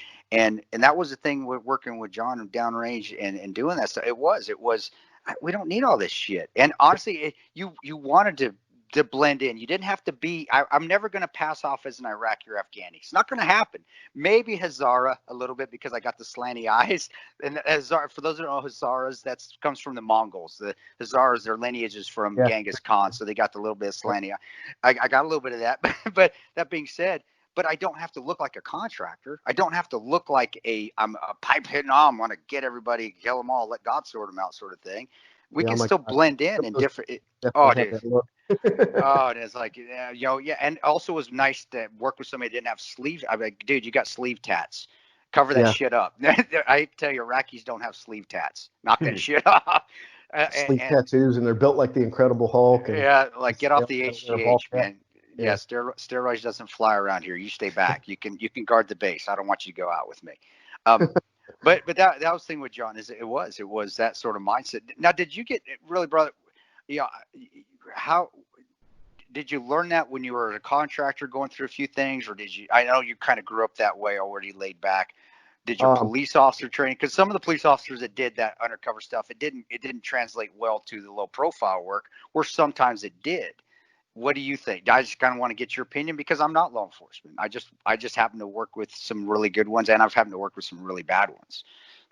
that was the thing with working with John downrange and doing that stuff. It was we don't need all this shit. And honestly, you wanted to blend in. You didn't have to be. I'm never going to pass off as an Iraqi or Afghani. It's not going to happen. Maybe Hazara a little bit because I got the slanty eyes. And Hazara, for those who don't know Hazaras, that comes from the Mongols. The Hazaras, their lineage is from Genghis Khan, so they got the little bit of slanty eye. I got a little bit of that. But that being said, but I don't have to look like a contractor. I don't have to look like I'm a pipe hitting. I'm going to get everybody, kill them all, let God sort them out, sort of thing. We can still blend in different. Dude. And it's like, and also it was nice to work with somebody that didn't have sleeves. I'm like, dude, you got sleeve tats. Cover that Yeah. shit up. I tell you, Iraqis don't have sleeve tats. Knock that shit off. Sleeve tattoos, and they're built like the Incredible Hulk. And Yeah, like get off the they wear a ball HGH, cap. man. Yeah, steroids doesn't fly around here. You stay back. You can guard the base. I don't want you to go out with me. But that was the thing with John is it was that sort of mindset. Now, did you get really, brother? Yeah, how did you learn that when you were a contractor going through a few things, or did you? I know you kind of grew up that way, already laid back. Did your police officer training? Because some of the police officers that did that undercover stuff, it didn't translate well to the low profile work, or sometimes it did. What do you think? I just kind of want to get your opinion because I'm not law enforcement. I just happen to work with some really good ones, and I've happened to work with some really bad ones.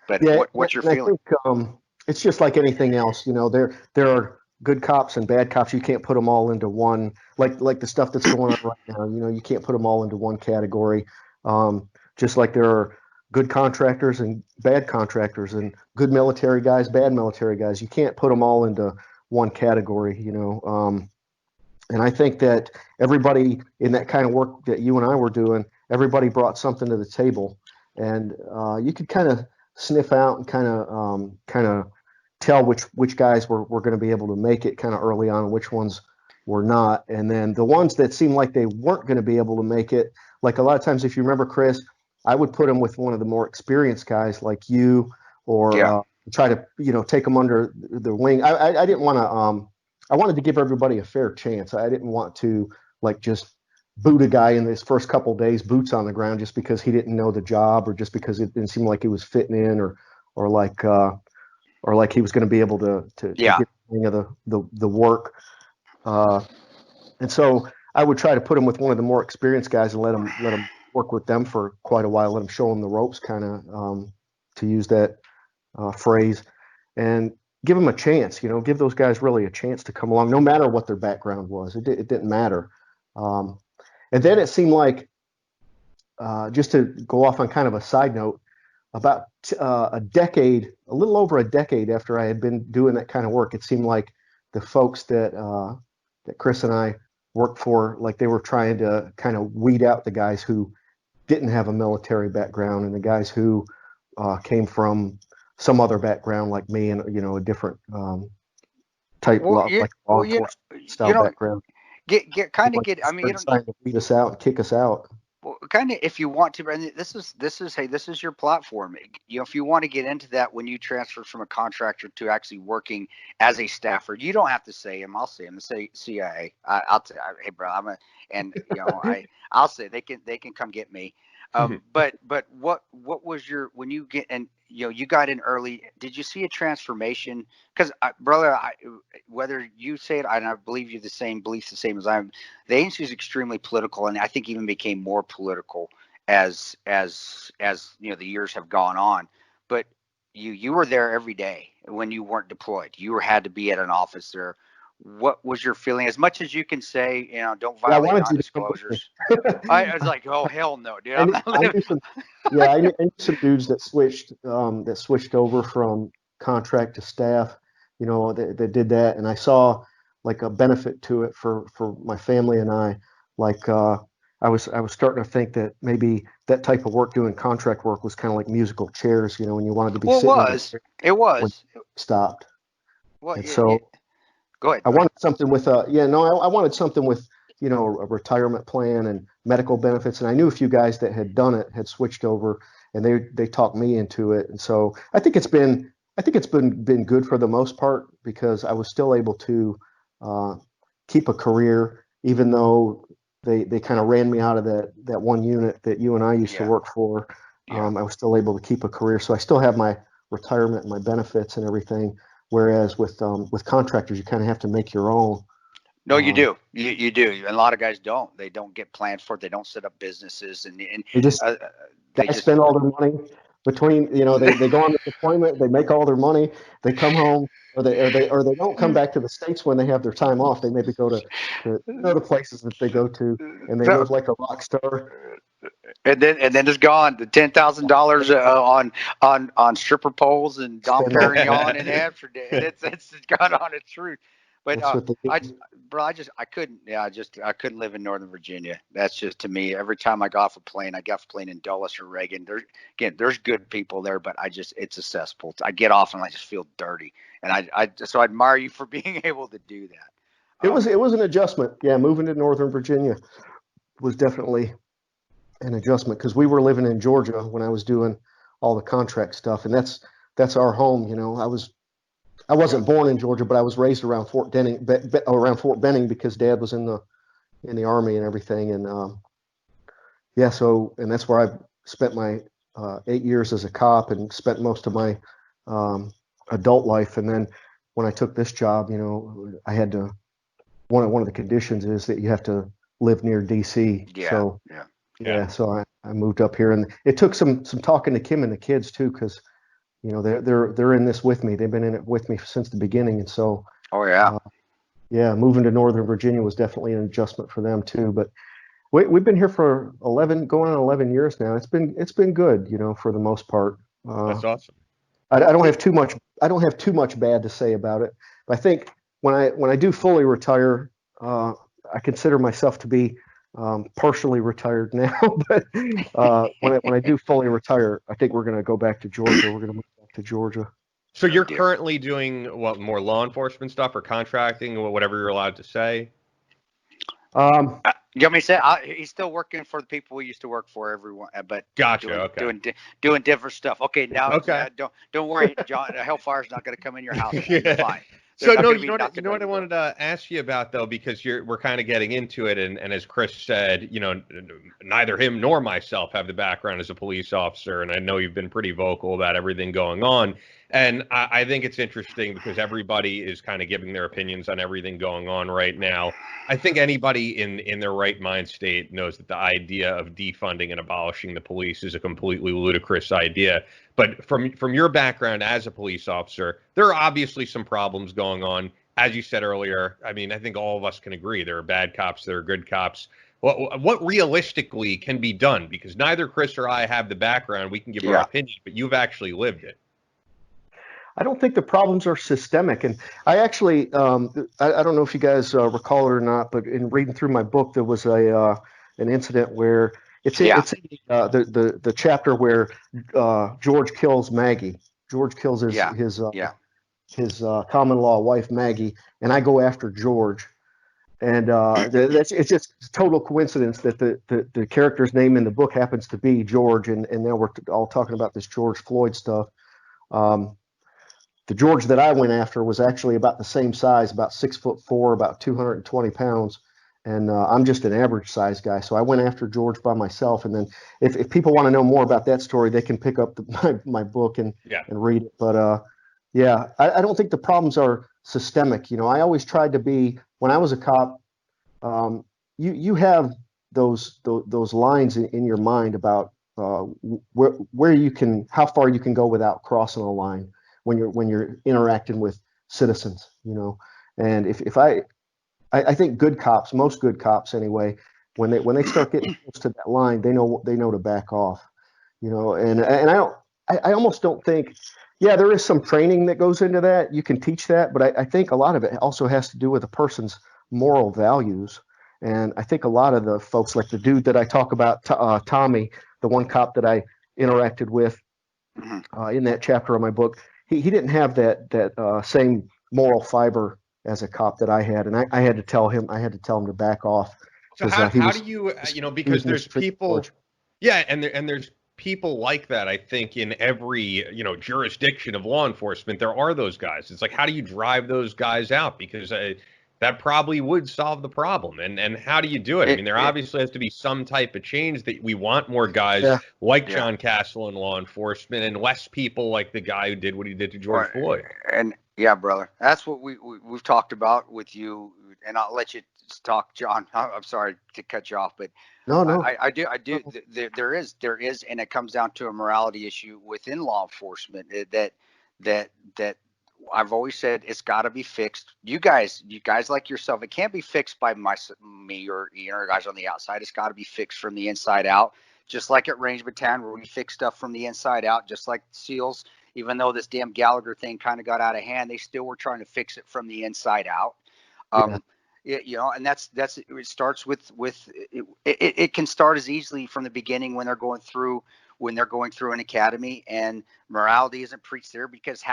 But what's your feeling? I think it's just like anything else. You know, there are good cops and bad cops. You can't put them all into one. Like the stuff that's going on right now. You know, you can't put them all into one category. Just like there are good contractors and bad contractors, and good military guys, bad military guys. You can't put them all into one category. You know. And I think that everybody in that kind of work that you and I were doing, everybody brought something to the table, and you could kind of sniff out and kind of tell which guys were going to be able to make it kind of early on, and which ones were not. And then the ones that seemed like they weren't going to be able to make it, like a lot of times, if you remember, Chris, I would put them with one of the more experienced guys like you, or try to take them under the wing. I didn't want to. I wanted to give everybody a fair chance. I didn't want to just boot a guy in his first couple of days, boots on the ground, just because he didn't know the job, or just because it didn't seem like he was fitting in, or like he was going to be able to get the hang of the work. And so I would try to put him with one of the more experienced guys and let him work with them for quite a while, let him show him the ropes, kind of to use that phrase, and give them a chance, give those guys really a chance to come along, no matter what their background was. It didn't matter. And then it seemed like, just to go off on kind of a side note, about a little over a decade after I had been doing that kind of work, it seemed like the folks that Chris and I worked for, like they were trying to kind of weed out the guys who didn't have a military background, and the guys who came from some other background like me, and a different type law enforcement style background. I mean, trying to beat us out and kick us out. Well, kind of, if you want to, and this is your platform. If you want to get into that when you transfer from a contractor to actually working as a staffer, you don't have to say him. I'll say him. Say CIA. I'll say, hey, bro, I'll say they can come get me. But what was your, when you get, and you got in early, did you see a transformation? Because brother, whether you say it, and I believe you the same beliefs the same as I am, the agency is extremely political, and I think even became more political as the years have gone on. But you were there every day when you weren't deployed. You had to be at an office there. What was your feeling? As much as you can say, don't violate non-disclosures. I was like, oh hell no, dude. I knew some dudes that switched over from contract to staff. That did that, and I saw like a benefit to it for my family and I. Like I was starting to think that maybe that type of work, doing contract work, was kind of like musical chairs. When you wanted to be. Well, it was. Stopped. Well, Go ahead. I wanted something with I wanted something with, a retirement plan and medical benefits. And I knew a few guys that had done it, had switched over, and they talked me into it. And so I think it's been good for the most part, because I was still able to keep a career, even though they kind of ran me out of that one unit that you and I used to work for. I was still able to keep a career. So I still have my retirement and my benefits and everything. Whereas with contractors, you kind of have to make your own. No, you do. You do. And a lot of guys don't. They don't get plans for it. They don't set up businesses, and they spend all their money between. They go on the deployment. They make all their money. They come home, or they don't come back to the States when they have their time off. They maybe go to the places that they go to, and they live like a rock star. And then it's gone. The $10,000 on stripper poles and Dom Perignon in Amsterdam. It's gone on its truth. But That's what they do. I couldn't. Yeah, I couldn't live in Northern Virginia. That's just, to me. Every time I got off a plane, I got off a plane in Dulles or Reagan. There's good people there, but it's a cesspool. I get off and I just feel dirty. And so I admire you for being able to do that. It was an adjustment. Yeah, moving to Northern Virginia was definitely an adjustment because we were living in Georgia when I was doing all the contract stuff, and that's our home. I wasn't born in Georgia, but I was raised around Fort Benning because Dad was in the Army and everything, and and that's where I spent my 8 years as a cop and spent most of my adult life. And then when I took this job, I had to. One of the conditions is that you have to live near DC. Yeah. So I moved up here, and it took some talking to Kim and the kids too, because they're in this with me. They've been in it with me since the beginning, and so. Oh yeah. Moving to Northern Virginia was definitely an adjustment for them too. But we've been here for 11 years now. It's been good, for the most part. That's awesome. I don't have too much bad to say about it. But I think when I do fully retire, I consider myself to be partially retired now. But when I do fully retire, I think we're going to go back to Georgia. We're going to move back to Georgia. So you're currently doing more law enforcement stuff or contracting or whatever you're allowed to say? You want me to say he's still working for the people we used to work for, everyone, but gotcha. Doing different stuff. Okay, now okay. Don't worry, John. Hellfire's not going to come in your house. Yeah. You're fine. So no, you know what I wanted to ask you about though, because we're kind of getting into it, and as Chris said, neither him nor myself have the background as a police officer, and I know you've been pretty vocal about everything going on, and I think it's interesting because everybody is kind of giving their opinions on everything going on right now. I think anybody in their right mind state knows that the idea of defunding and abolishing the police is a completely ludicrous idea. But from your background as a police officer, there are obviously some problems going on. As you said earlier, I mean, I think all of us can agree there are bad cops, there are good cops. What realistically can be done? Because neither Chris or I have the background. We can give our opinion, but you've actually lived it. I don't think the problems are systemic. And I actually, I don't know if you guys recall it or not, but in reading through my book, there was an incident where it's the chapter where George kills Maggie. George kills his common law wife Maggie, and I go after George. And it's just total coincidence that the character's name in the book happens to be George, and now we're all talking about this George Floyd stuff. The George that I went after was actually about the same size, about 6'4", about 220 pounds. And I'm just an average size guy. So I went after George by myself. And then if people want to know more about that story, they can pick up my book and read it. But I don't think the problems are systemic. I always tried to be, when I was a cop, you have those lines in your mind about where you can, how far you can go without crossing a line when you're interacting with citizens, and if I think good cops, most good cops anyway, when they start getting close to that line, they know to back off, and I almost don't think, there is some training that goes into that. You can teach that, but I think a lot of it also has to do with a person's moral values. And I think a lot of the folks, like the dude that I talk about, Tommy, the one cop that I interacted with in that chapter of my book, he didn't have that same moral fiber as a cop that I had, and I had to tell him to back off. So how do you, because there's people, and there's people like that. I think in every jurisdiction of law enforcement, there are those guys. It's like, how do you drive those guys out? Because that probably would solve the problem. And how do you do it? I mean, there obviously has to be some type of change that we want more guys like John Cassel in law enforcement and less people like the guy who did what he did to George Floyd. And brother, that's what we've talked about with you. And I'll let you talk, John. I'm sorry to cut you off, but no. I do. There is, and it comes down to a morality issue within law enforcement that I've always said it's got to be fixed. You guys like yourself, it can't be fixed by me or guys on the outside. It's got to be fixed from the inside out, just like at Range Battalion where we fix stuff from the inside out, just like SEALs. Even though this damn Gallagher thing kind of got out of hand, they still were trying to fix it from the inside out. And that's it starts with it can start as easily from the beginning when they're going through an academy, and morality isn't preached there because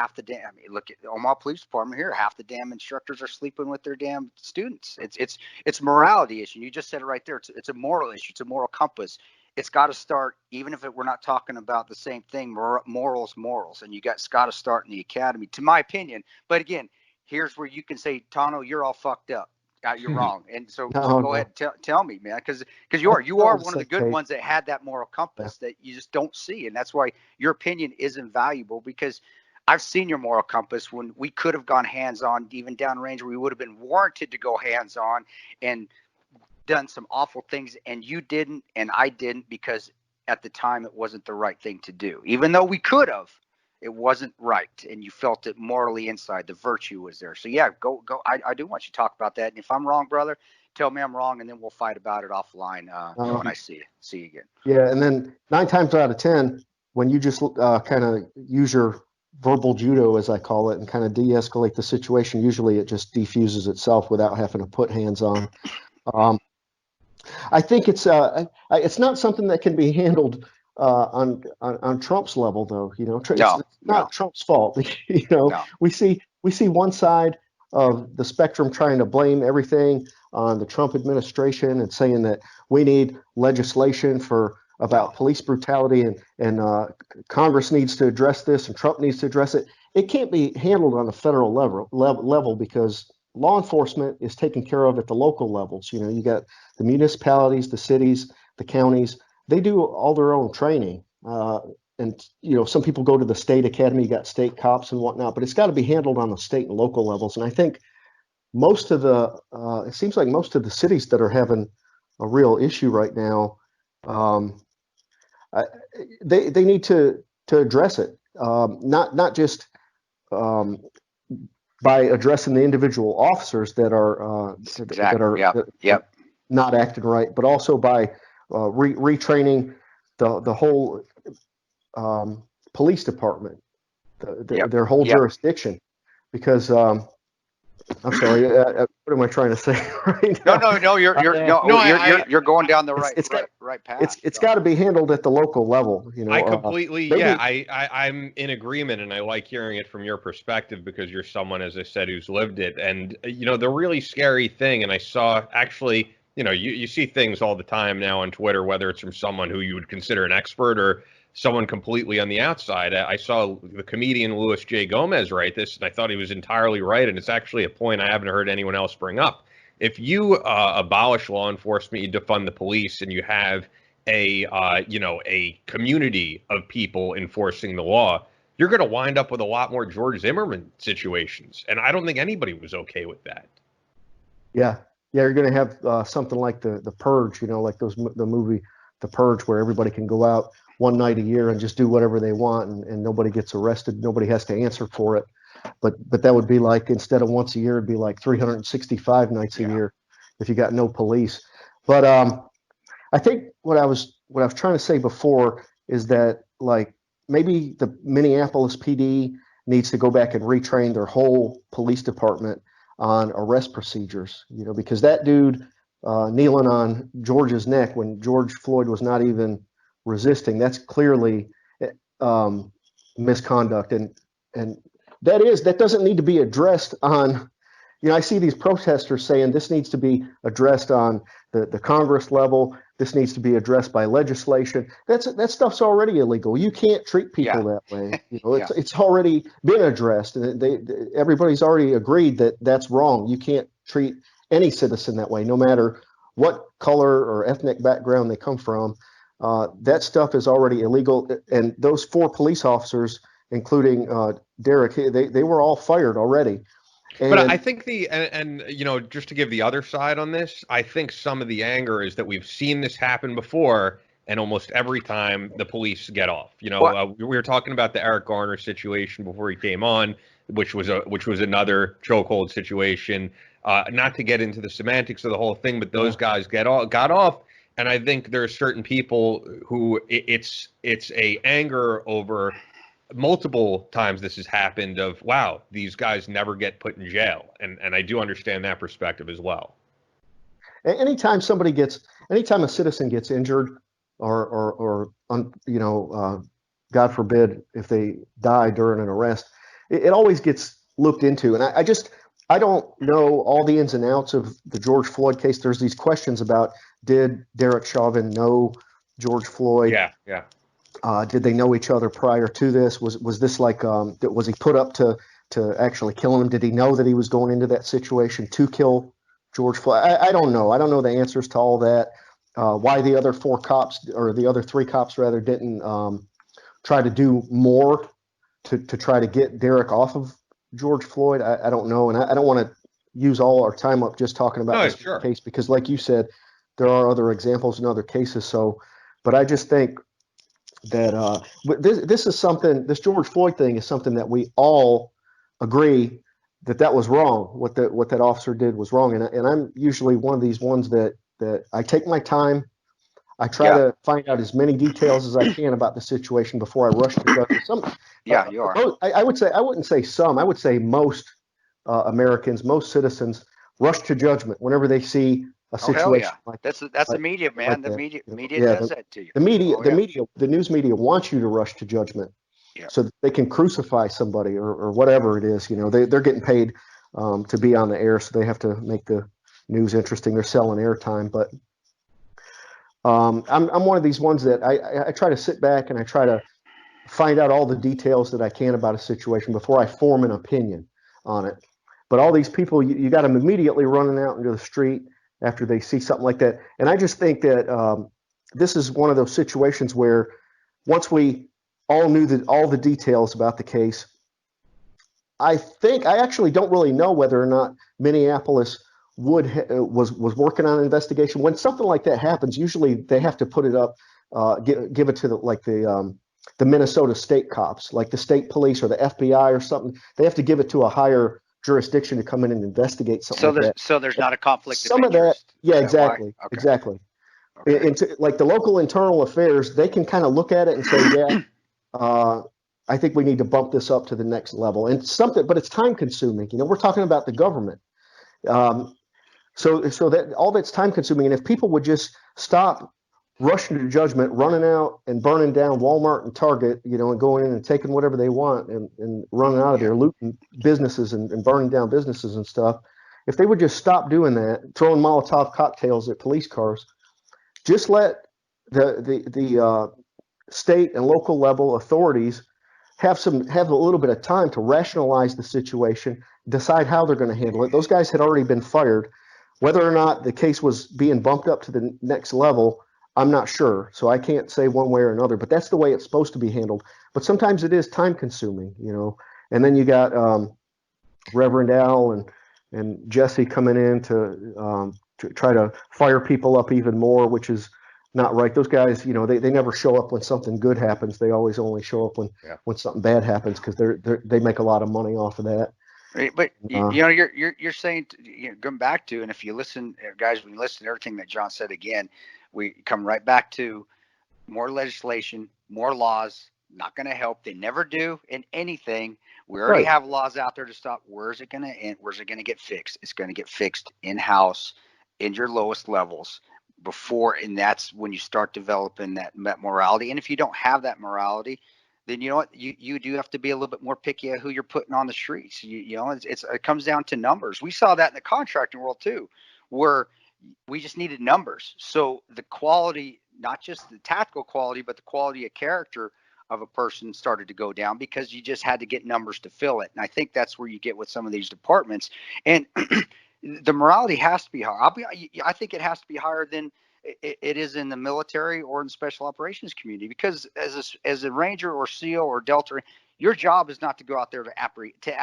look at the Omaha Police Department here, half the damn instructors are sleeping with their damn students. It's morality issue. You just said it right there. It's a moral issue. It's a moral compass. It's got to start, even if we're not talking about the same thing, morals, and it's got to start in the academy, to my opinion. But again, here's where you can say, Tano, you're all fucked up. You're wrong. And so go ahead and tell me, man, because you are one of the good ones that had that moral compass that you just don't see. And that's why your opinion is invaluable, because I've seen your moral compass when we could have gone hands-on, even downrange, where we would have been warranted to go hands-on and done some awful things, and you didn't and I didn't, because at the time it wasn't the right thing to do. Even though we could have, it wasn't right, and you felt it morally inside. The virtue was there. So yeah, go. I do want you to talk about that. And if I'm wrong, brother, tell me I'm wrong, and then we'll fight about it offline when I see you again. Yeah, and then 9 times out of 10, when you just kind of use your verbal judo, as I call it, and kind of de-escalate the situation, usually it just defuses itself without having to put hands on. I think it's not something that can be handled on Trump's level, though. It's not Trump's fault. We see one side of the spectrum trying to blame everything on the Trump administration and saying that we need legislation about police brutality, and Congress needs to address this and Trump needs to address it. It can't be handled on a federal level because law enforcement is taken care of at the local levels. You got the municipalities, the cities, the counties. They do all their own training. And some people go to the state academy, you got state cops and whatnot, but it's got to be handled on the state and local levels. And I think it seems like most of the cities that are having a real issue right now, they need to address it. Not just by addressing the individual officers that are not acting right, but also by retraining the whole police department, their whole jurisdiction. Because I'm sorry, what am I trying to say right now? No, you're going down the right path. It's got to be handled at the local level. I completely, I'm in agreement, and I like hearing it from your perspective because you're someone, as I said, who's lived it. And the really scary thing, and I saw actually, you see things all the time now on Twitter, whether it's from someone who you would consider an expert or someone completely on the outside. I saw the comedian Louis J. Gomez write this, and I thought he was entirely right. And it's actually a point I haven't heard anyone else bring up. If you abolish law enforcement, you defund the police, and you have a community of people enforcing the law, you're going to wind up with a lot more George Zimmerman situations. And I don't think anybody was okay with that. Yeah, you're going to have something like the Purge, like the movie The Purge, where everybody can go out one night a year and just do whatever they want, and nobody gets arrested. Nobody has to answer for it. But that would be like, instead of once a year, it'd be like 365 nights a year if you got no police. But I think what I was trying to say before is that, like, maybe the Minneapolis PD needs to go back and retrain their whole police department on arrest procedures, because that dude kneeling on George's neck when George Floyd was not even resisting, that's clearly misconduct, and that doesn't need to be addressed on, I see these protesters saying this needs to be addressed on the Congress level, this needs to be addressed by legislation. That stuff's already illegal. You can't treat people that way. It's already been addressed, and everybody's already agreed that that's wrong. You can't treat any citizen that way, no matter what color or ethnic background they come from. That stuff is already illegal. And those 4 police officers, including Derek, they were all fired already. But I think just to give the other side on this, I think some of the anger is that we've seen this happen before, and almost every time the police get off. We were talking about the Eric Garner situation before he came on, which was another chokehold situation. Not to get into the semantics of the whole thing, but those guys got off. And I think there are certain people who it's a anger over multiple times this has happened of, wow, these guys never get put in jail. And I do understand that perspective as well. Anytime a citizen gets injured or God forbid, if they die during an arrest, it always gets looked into. And I don't know all the ins and outs of the George Floyd case. There's these questions about, did Derek Chauvin know George Floyd? Yeah. Did they know each other prior to this? Was this like, was he put up to actually kill him? Did he know that he was going into that situation to kill George Floyd? I don't know. I don't know the answers to all that. Why the other the other three cops rather didn't try to do more to try to get Derek off of George Floyd. I don't know. And I don't want to use all our time up just talking about this case, because like you said, there are other examples in other cases. So, but I just think that this is something, this George Floyd thing is something that we all agree that was wrong. What that officer did was wrong. And I'm usually one of these ones that I take my time. I try to find out as many details as I can about the situation before I rush to judgment. You are. I wouldn't say some. I would say most Americans, most citizens rush to judgment whenever they see a situation like that's the media, man. Like the media does that to you. The news media wants you to rush to judgment, so that they can crucify somebody or whatever it is. They're getting paid to be on the air, so they have to make the news interesting. They're selling airtime, but I'm one of these ones that I try to sit back and I try to find out all the details that I can about a situation before I form an opinion on it. But all these people, you got them immediately running out into the street after they see something like that. And I just think that this is one of those situations where once we all knew all the details about the case, I actually don't really know whether or not Minneapolis was working on an investigation. When something like that happens, usually they have to put it up, give it to the Minnesota state cops, like the state police or the FBI or something. They have to give it to a higher jurisdiction to come in and investigate something like that. So there's not a conflict of interest. Exactly. Okay. Into like the local internal affairs, they can kind of look at it and say, I think we need to bump this up to the next level. And but it's time consuming. We're talking about the government. So that all that's time consuming. And if people would just stop rushing to judgment, running out and burning down Walmart and Target, and going in and taking whatever they want and running out of there, looting businesses and burning down businesses and stuff. If they would just stop doing that, throwing Molotov cocktails at police cars, just let the state and local level authorities have a little bit of time to rationalize the situation, decide how they're going to handle it. Those guys had already been fired. Whether or not the case was being bumped up to the next level, I'm not sure. So I can't say one way or another, but that's the way it's supposed to be handled. But sometimes it is time consuming, and then you got Reverend Al and Jesse coming in to try to fire people up even more, which is not right. Those guys, they never show up when something good happens. They always only show up when something bad happens, because they make a lot of money off of that. Right, but you're saying, going back to, and if you listen, guys, when you listen to everything that John said again, we come right back to more legislation, more laws, not going to help. They never do in anything. We already have laws out there to stop. Where's it going to end? Where's it going to get fixed? It's going to get fixed in-house, in your lowest levels before, and that's when you start developing that morality. And if you don't have that morality, then you know what, you do have to be a little bit more picky at who you're putting on the streets. It comes down to numbers. We saw that in the contracting world too, where we just needed numbers. So the quality, not just the tactical quality, but the quality of character of a person started to go down, because you just had to get numbers to fill it. And I think that's where you get with some of these departments. And the morality has to be higher. I think it has to be higher than it is in the military or in the special operations community, because as a Ranger or SEAL or Delta, your job is not to go out there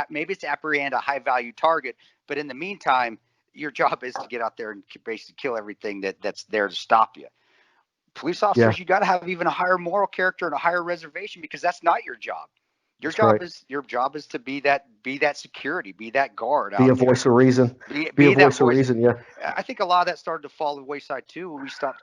maybe it's to apprehend a high value target, but in the meantime, your job is to get out there and basically kill everything that's there to stop you. Police officers, you got to have even a higher moral character and a higher reservation, because that's not your job. Your That's job is to be that security, be that guard out be a there. voice of reason. Be a that voice of reason. Yeah. I think a lot of that started to fall the wayside too when we stopped,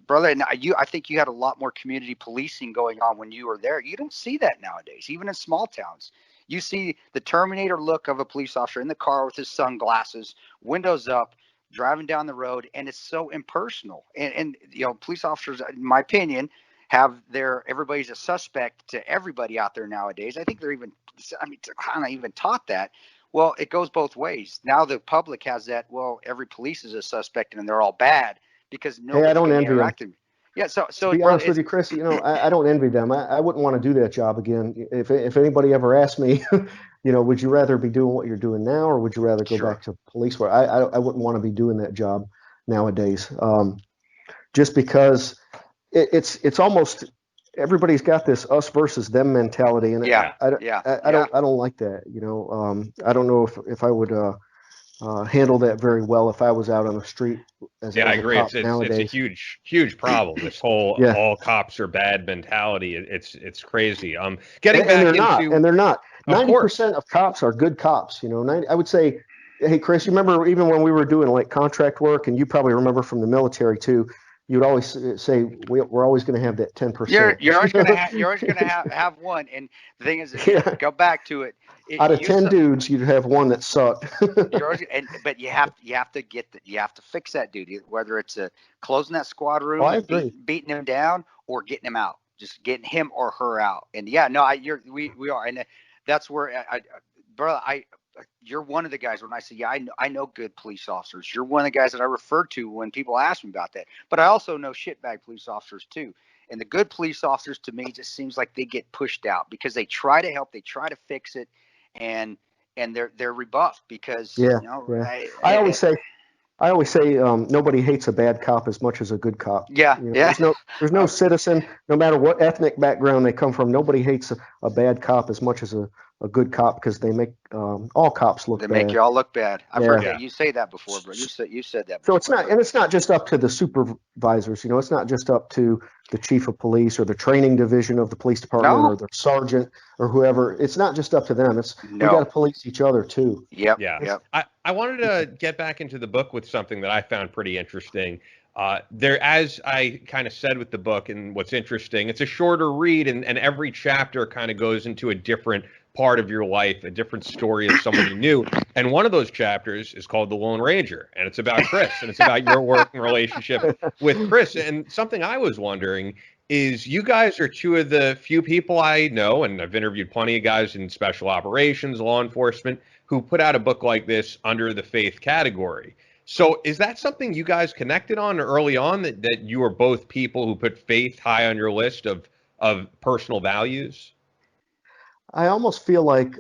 brother. And I think you had a lot more community policing going on when you were there. You don't see that nowadays, even in small towns. You see the Terminator look of a police officer in the car with his sunglasses, windows up, driving down the road, and it's so impersonal. And police officers, in my opinion, have everybody's a suspect to everybody out there nowadays. I think they're kind of even taught that. Well, it goes both ways. Now the public has that. Well, every police is a suspect and they're all bad because nobody's I don't envy them. Yeah. So to be honest with you, Chris, I don't envy them. I wouldn't want to do that job again. If anybody ever asked me, would you rather be doing what you're doing now, or would you rather go back to police work? I wouldn't want to be doing that job nowadays. Just because it's almost everybody's got this us versus them mentality, and I don't like that. I don't know if I would handle that very well if I was out on the street. I agree. It's a huge problem. This whole all cops are bad mentality. It's crazy. Getting back into they're not. 90% of cops are good cops. I would say, hey Chris, you remember even when we were doing like contract work, and you probably remember from the military too. You'd always say we're always going to have that 10%. You're always going to have one. And the thing is, go back to it. Out of 10 dudes, you'd have one that sucked. But you have to fix that dude, whether it's closing that squad room, beating him down, or getting him out, just getting him or her out. And we are, and that's where brother, you're one of the guys when I say, I know good police officers. You're one of the guys that I refer to when people ask me about that. But I also know shitbag police officers too. And the good police officers, to me, just seems like they get pushed out because they try to help, they try to fix it, and they're rebuffed because I always say nobody hates a bad cop as much as a good cop. There's no citizen, no matter what ethnic background they come from, nobody hates a bad cop as much as a good cop, because they make all cops look bad. They make you all look bad. I've heard that. You say that before, bro. You said that before. So it's not just up to the supervisors. It's not just up to the chief of police or the training division of the police department or the sergeant or whoever. It's not just up to them. We got to police each other too. Yep. I wanted to get back into the book with something that I found pretty interesting. As I kind of said with the book, and what's interesting, it's a shorter read, and every chapter kind of goes into a different part of your life, a different story of someone you knew. And one of those chapters is called The Lone Ranger, and it's about Chris, and it's about your working relationship with Chris. And something I was wondering is, you guys are two of the few people I know, and I've interviewed plenty of guys in special operations, law enforcement, who put out a book like this under the faith category. So is that something you guys connected on early on, that you are both people who put faith high on your list of personal values? I almost feel like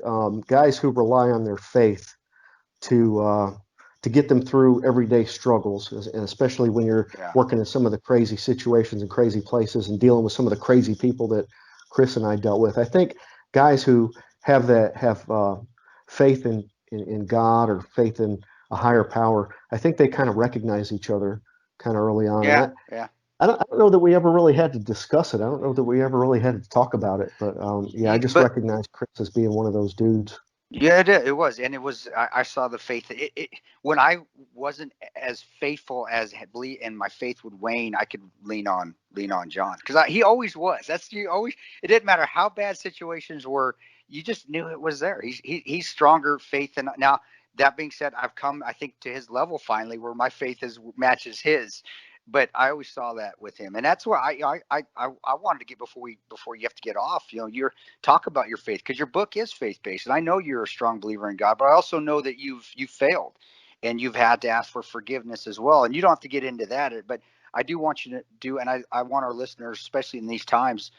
guys who rely on their faith to get them through everyday struggles, and especially when you're working in some of the crazy situations and crazy places and dealing with some of the crazy people that Chris and I dealt with. I think guys who have faith in God or faith in a higher power, I think they kind of recognize each other kind of early on. I don't know that we ever really had to discuss it. I don't know that we ever really had to talk about it, but I just recognize Chris as being one of those dudes. Yeah, it was. And it was, I saw the faith. When I wasn't as faithful as and my faith would wane, I could lean on John, because he always was. It didn't matter how bad situations were. You just knew it was there. He's stronger faith than now. That being said, I've come, I think, to his level finally, where my faith matches his. But I always saw that with him, and that's where I wanted to get before you have to get off. You're talk about your faith, because your book is faith based, and I know you're a strong believer in God, but I also know that you've failed, and you've had to ask for forgiveness as well. And you don't have to get into that, but I do want you to do, and I want our listeners, especially in these times,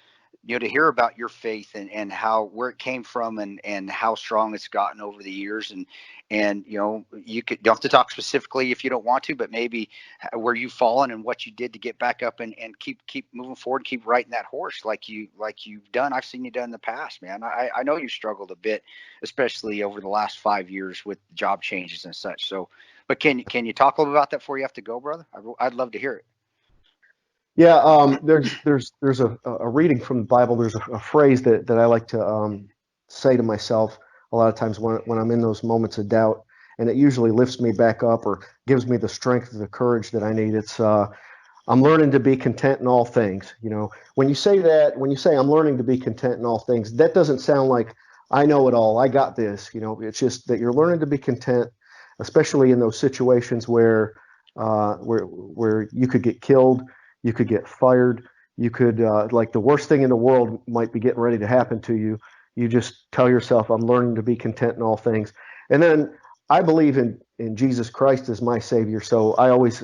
to hear about your faith and where it came from and how strong it's gotten over the years. And you don't have to talk specifically if you don't want to, but maybe where you've fallen and what you did to get back up and keep moving forward, keep riding that horse like you've done. I've seen you done in the past, man. I know you struggled a bit, especially over the last 5 years with job changes and such. So, but can you talk a little about that before you have to go, brother? I'd love to hear it. Yeah, there's a reading from the Bible. There's a phrase that I like to say to myself a lot of times when I'm in those moments of doubt, and it usually lifts me back up or gives me the strength or the courage that I need. It's I'm learning to be content in all things. When you say I'm learning to be content in all things, that doesn't sound like I know it all, I got this. It's just that you're learning to be content, especially in those situations where you could get killed, you could get fired, you could like the worst thing in the world might be getting ready to happen to you. You just tell yourself, I'm learning to be content in all things. And then I believe in Jesus Christ as my Savior. So I always,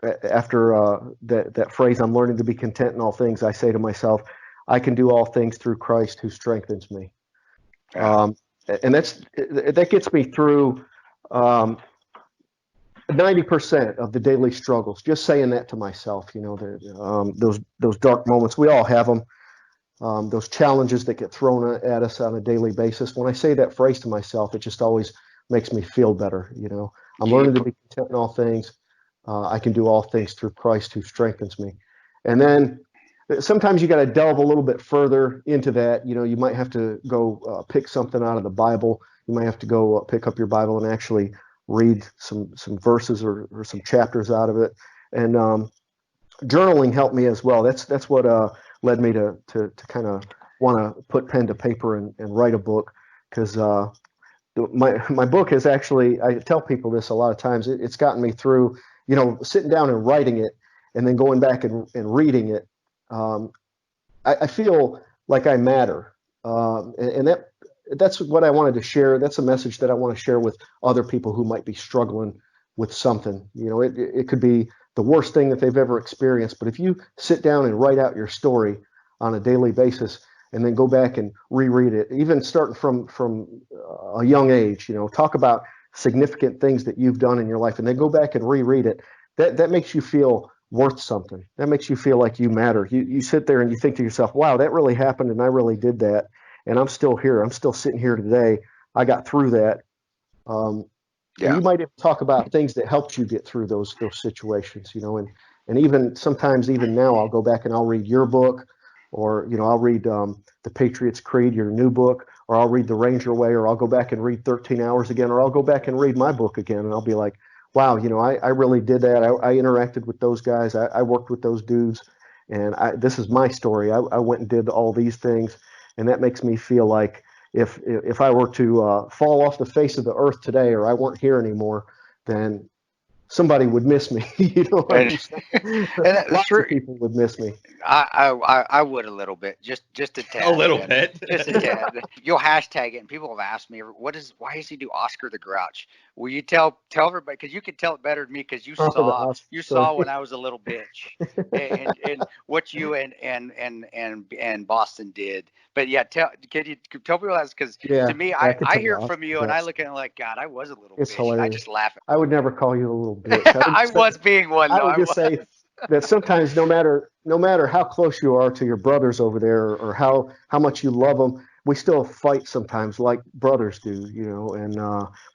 after that phrase, I'm learning to be content in all things, I say to myself, I can do all things through Christ who strengthens me. And that gets me through 90% of the daily struggles. Just saying that to myself, those dark moments, we all have them. Those challenges that get thrown at us on a daily basis. When I say that phrase to myself, it just always makes me feel better. I'm learning to be content in all things. I can do all things through Christ who strengthens me. And then sometimes you got to delve a little bit further into that. You might have to go pick something out of the Bible. You might have to go pick up your Bible and actually read some verses or some chapters out of it. And journaling helped me as well. That's what led me to kind of want to put pen to paper and write a book, because my book has actually, I tell people this a lot of times, it's gotten me through, sitting down and writing it and then going back and reading it. I feel like I matter. And that's what I wanted to share. That's a message that I want to share with other people who might be struggling with something. It could be the worst thing that they've ever experienced. But if you sit down and write out your story on a daily basis, and then go back and reread it, even starting from a young age, talk about significant things that you've done in your life, and then go back and reread it, that makes you feel worth something. That makes you feel like you matter. You sit there and you think to yourself, wow, that really happened, and I really did that, and I'm still here. I'm still sitting here today. I got through that. And you might even talk about things that helped you get through those situations, and even sometimes, even now, I'll go back and I'll read your book, or I'll read The Patriot's Creed, your new book, or I'll read The Ranger Way, or I'll go back and read 13 Hours again, or I'll go back and read my book again, and I'll be like, wow, I really did that. I interacted with those guys. I worked with those dudes, and this is my story. I went and did all these things, and that makes me feel like if I were to fall off the face of the earth today, or I weren't here anymore, then somebody would miss me. Lots of people would miss me. I would a little bit, just a tad. A little bit. Just a tad. You'll hashtag it, and people have asked me, why does he do Oscar the Grouch? Will you tell everybody, because you can tell it better than me, because you saw when I was a little bitch, and what you and Boston did. But yeah, can you tell people that? Because to me, I hear it from you, and I look at it like, God, I was a little bitch. Hilarious. I just laugh. I would never call you a little bitch. I was being one. I would just say that sometimes, no matter how close you are to your brothers over there, or how much you love them, we still fight sometimes like brothers do, and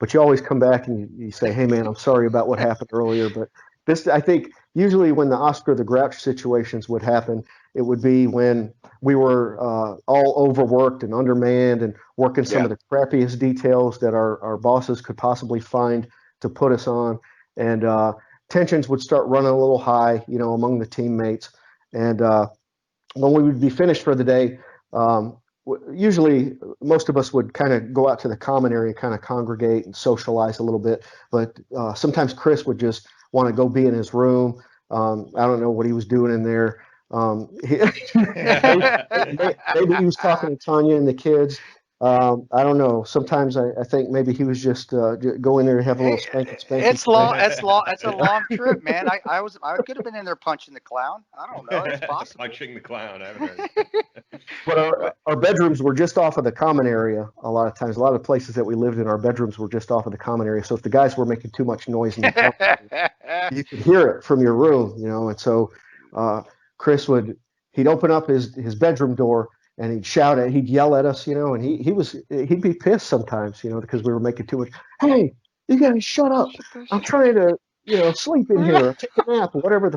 but you always come back and you say, hey man, I'm sorry about what happened earlier. But this, I think, usually when the Oscar the Grouch situations would happen, it would be when we were all overworked and undermanned and working some of the crappiest details that our bosses could possibly find to put us on. And tensions would start running a little high, among the teammates. And when we would be finished for the day, usually most of us would kind of go out to the common area, kind of congregate and socialize a little bit. But sometimes Chris would just want to go be in his room. I don't know what he was doing in there. Maybe he was talking to Tanya and the kids. I don't know. Sometimes I think maybe he was just go in there and have a little spanking. It's long. It's a long trip, man. I could have been in there punching the clown. I don't know. It's possible. Punching the clown. I haven't heard. But our bedrooms were just off of the common area. A lot of times, a lot of the places that we lived in, our bedrooms were just off of the common area. So if the guys were making too much noise in the house, you could hear it from your room, And so Chris he'd open up his bedroom door, and he'd yell at us, and he'd be pissed sometimes, because we were making too much. Hey, you guys shut up. I'm trying to, sleep in here, or take a nap, or whatever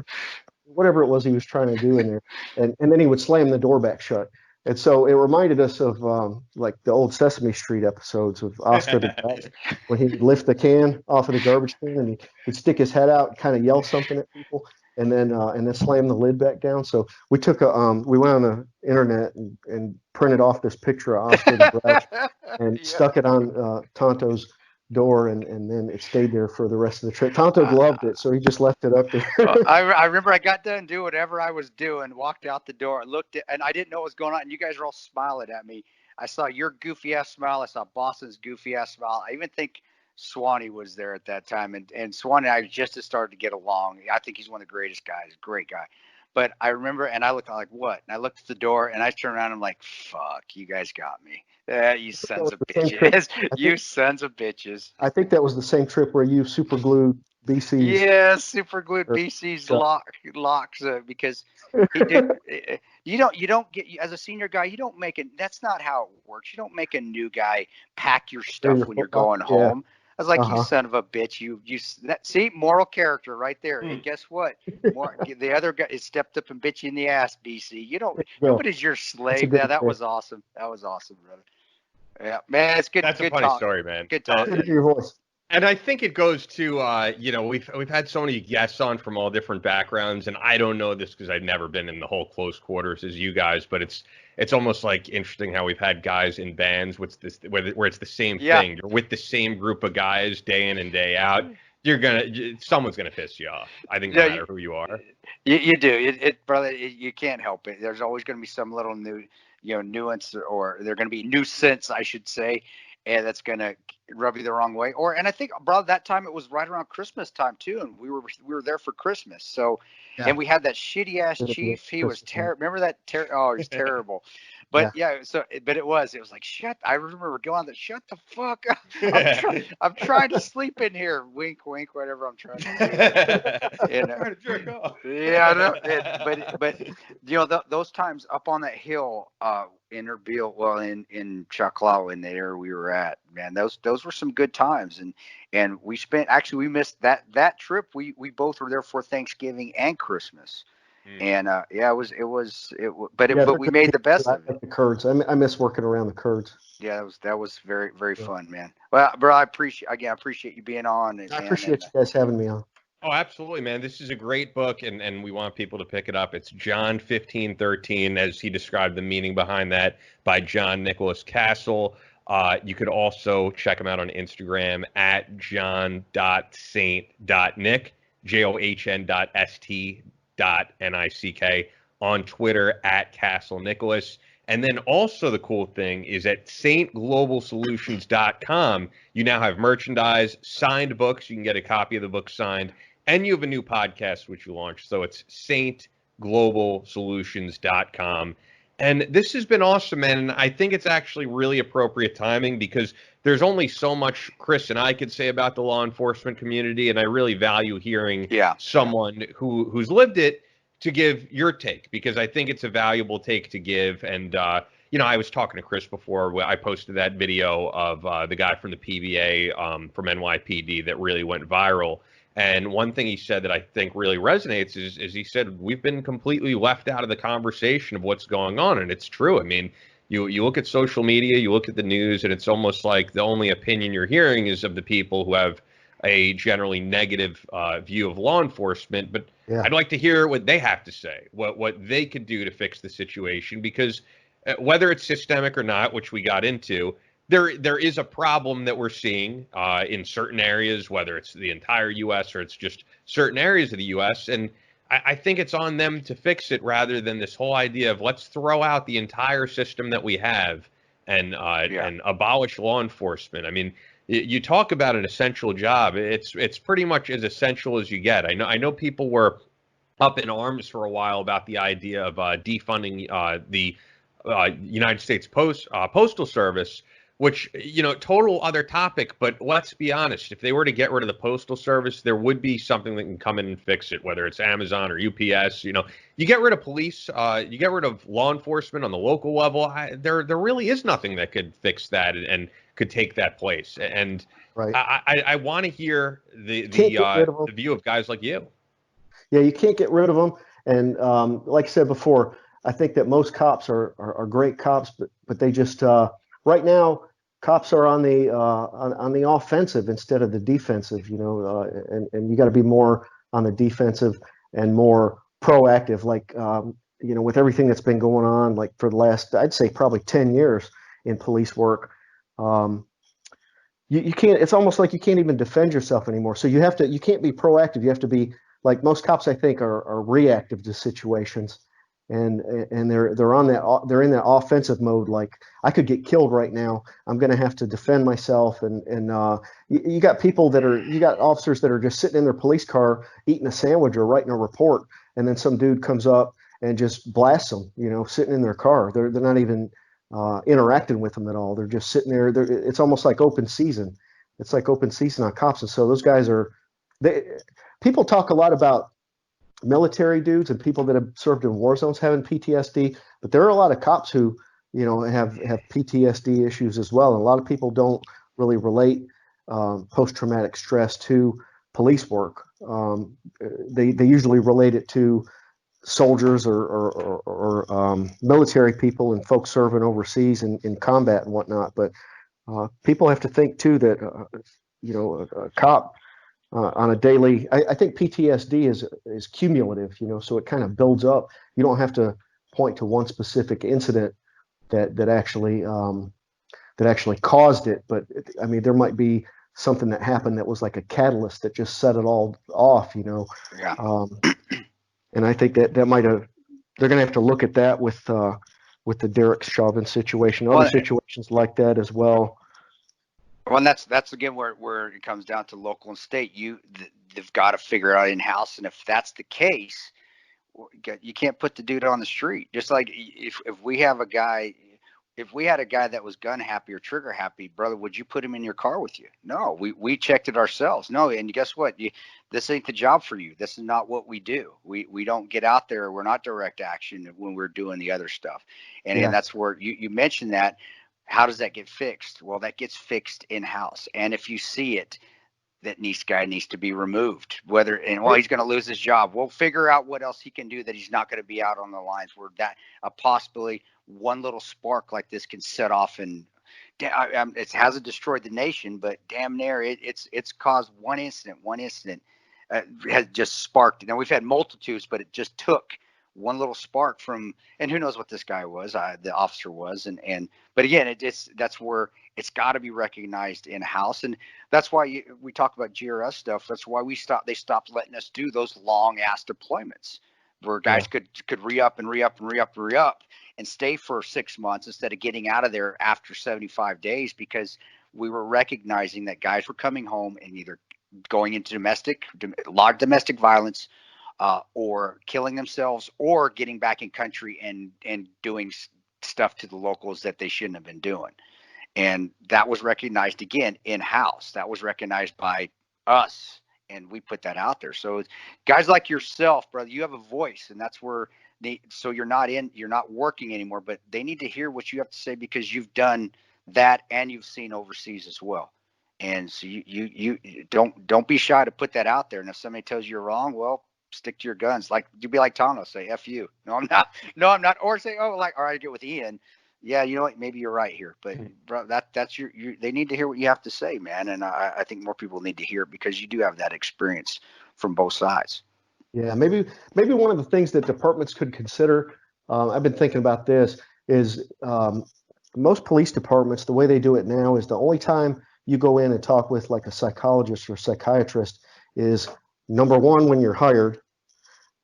it was he was trying to do in there. And then he would slam the door back shut. And so it reminded us of like the old Sesame Street episodes of Oscar the Grouch, when he'd lift the can off of the garbage can and he'd stick his head out and kind of yell something at people, and then slam the lid back down. So we took we went on the internet and printed off this picture of Oscar the Grouch and stuck it on Tonto's door, and then it stayed there for the rest of the trip. Tonto loved it, so he just left it up there. I remember I got done doing whatever I was doing, walked out the door, looked at, and I didn't know what was going on, and you guys were all smiling at me. I saw your goofy ass smile. I saw Boston's goofy ass smile. I even think Swanee was there at that time, and Swanee and I just started to get along. I think he's one of the greatest guys, great guy. But I remember, and I looked, I'm like, what? And I looked at the door, and I turned around, and I'm like, fuck, you guys got me. You sons of bitches. You sons of bitches. I think that was the same trip where you super glued BC's. Yeah, super glued BC's locks because he did. You don't get, as a senior guy, you don't make it. That's not how it works. You don't make a new guy pack your stuff when you're going home. I was like, you son of a bitch, see, moral character right there. And guess what? The other guy is stepped up and bit you in the ass, BC. Nobody's your slave. Yeah, that was awesome. That was awesome, brother. Yeah, man, it's good. That's good a funny talk. story, man. Good talk. Your voice. And I think it goes to, we've had so many guests on from all different backgrounds, and I don't know this because I've never been in the whole close quarters as you guys, but it's almost like interesting how we've had guys in bands where it's the same thing. You're with the same group of guys day in and day out. Someone's gonna piss you off. I think no matter who you are. You do, brother. You can't help it. There's always gonna be some little new, nuance, or they're gonna be nuisance, I should say. And that's gonna rub you the wrong way. And I think, brother, that time it was right around Christmas time too, and we were there for Christmas. So, and we had that shitty ass chief. He was terrible. Remember that? Oh, he's terrible. But but it was like, I remember going on shut the fuck up. I'm trying to sleep in here. Wink, wink, whatever I'm trying to do. And, trying to jerk off. Yeah, I know. But those times up on that hill, in Erbil, in Choclaw, in the area we were at, man, those were some good times, and we missed that trip. We both were there for Thanksgiving and Christmas, and but we made the best of it. The Kurds, I miss working around the Kurds. Yeah, that was very, very fun, man. Well, bro, I appreciate you being on. I appreciate you guys having me on. Oh, absolutely, man. This is a great book, and we want people to pick it up. It's John 15:13, as he described the meaning behind that, by John Nicholas Cassel. You could also check him out on Instagram at john.saint.nick, john.st.nick, on Twitter at Cassel Nicholas. And then also the cool thing is at saintglobalsolutions.com, you now have merchandise, signed books. You can get a copy of the book signed. And you have a new podcast, which you launched. So it's saintglobalsolutions.com. And this has been awesome, man. And I think it's actually really appropriate timing because there's only so much Chris and I could say about the law enforcement community. And I really value hearing someone who's lived it to give your take, because I think it's a valuable take to give. And, I was talking to Chris before. I posted that video of the guy from the PBA from NYPD that really went viral. And one thing he said that I think really resonates is he said, we've been completely left out of the conversation of what's going on. And it's true. I mean, you look at social media, you look at the news, and it's almost like the only opinion you're hearing is of the people who have a generally negative view of law enforcement. But I'd like to hear what they have to say, what they could do to fix the situation, because whether it's systemic or not, which we got into, there is a problem that we're seeing in certain areas, whether it's the entire U.S. or it's just certain areas of the U.S. And I think it's on them to fix it rather than this whole idea of let's throw out the entire system that we have and abolish law enforcement. I mean, you talk about an essential job. It's pretty much as essential as you get. I know people were up in arms for a while about the idea of defunding the United States Postal Service, which, total other topic. But let's be honest, if they were to get rid of the Postal Service, there would be something that can come in and fix it, whether it's Amazon or UPS. You get rid of police, you get rid of law enforcement on the local level. There really is nothing that could fix that and could take that place. And I want to hear the view of guys like you. Yeah, you can't get rid of them. And like I said before, I think that most cops are great cops, but they just right now cops are on the offensive instead of the defensive, and you got to be more on the defensive and more proactive, like with everything that's been going on, like for the last, I'd say probably 10 years in police work. You can't, it's almost like you can't even defend yourself anymore. So you can't be proactive. You have to be, like most cops, I think, are reactive to situations, and they're in that offensive mode. Like, I could get killed right now. I'm going to have to defend myself. And you got officers that are just sitting in their police car eating a sandwich or writing a report, and then some dude comes up and just blasts them. Sitting in their car. They're not even interacting with them at all. They're just sitting there. It's almost like open season. It's like open season on cops. And so those guys people talk a lot about military dudes and people that have served in war zones having PTSD, but there are a lot of cops who, have PTSD issues as well. And a lot of people don't really relate post-traumatic stress to police work. They usually relate it to soldiers or military people and folks serving overseas in combat and whatnot. But people have to think too that a cop on a daily, I think PTSD is cumulative, so it kind of builds up. You don't have to point to one specific incident that actually caused it, but I mean, there might be something that happened that was like a catalyst that just set it all off, Yeah. And I think that might have, they're going to have to look at that with the Derek Chauvin situation, other situations like that as well. Well, and that's again where it comes down to local and state. They've got to figure out in-house, and if that's the case, you can't put the dude on the street. Just like if we had a guy that was gun happy or trigger happy, brother, would you put him in your car with you? No, we checked it ourselves. No, and guess what? This ain't the job for you. This is not what we do. We don't get out there. We're not direct action when we're doing the other stuff. And that's where you mentioned that. How does that get fixed? Well, that gets fixed in-house. And if you see it, that guy needs to be removed. He's going to lose his job. We'll figure out what else he can do that he's not going to be out on the lines where that possibly one little spark like this can set off, and it hasn't destroyed the nation, but damn near it's caused one incident has just sparked. Now we've had multitudes, but it just took one little spark from, and who knows what this guy was, the officer was, but again, that's where it's got to be recognized in house, and that's why we talk about GRS stuff. That's why they stopped letting us do those long ass deployments where guys could re-up and stay for 6 months instead of getting out of there after 75 days, because we were recognizing that guys were coming home and either going into domestic violence, or killing themselves, or getting back in country and doing stuff to the locals that they shouldn't have been doing. And that was recognized again in-house. That was recognized by us, and we put that out there. So guys like yourself, brother, you have a voice, and that's where so you're not working anymore, but they need to hear what you have to say, because you've done that and you've seen overseas as well. And so you don't be shy to put that out there. And if somebody tells you you're wrong, well, stick to your guns. Like, you be like Tano, say F you. No, I'm not. Or say, all right, I get with Ian. Yeah, you know what? Maybe you're right here, but bro, that's your. They need to hear what you have to say, man. And I think more people need to hear it, because you do have that experience from both sides. Yeah, maybe one of the things that departments could consider. I've been thinking about this. Is most police departments, the way they do it now, is the only time you go in and talk with like a psychologist or psychiatrist is, number one, when you're hired.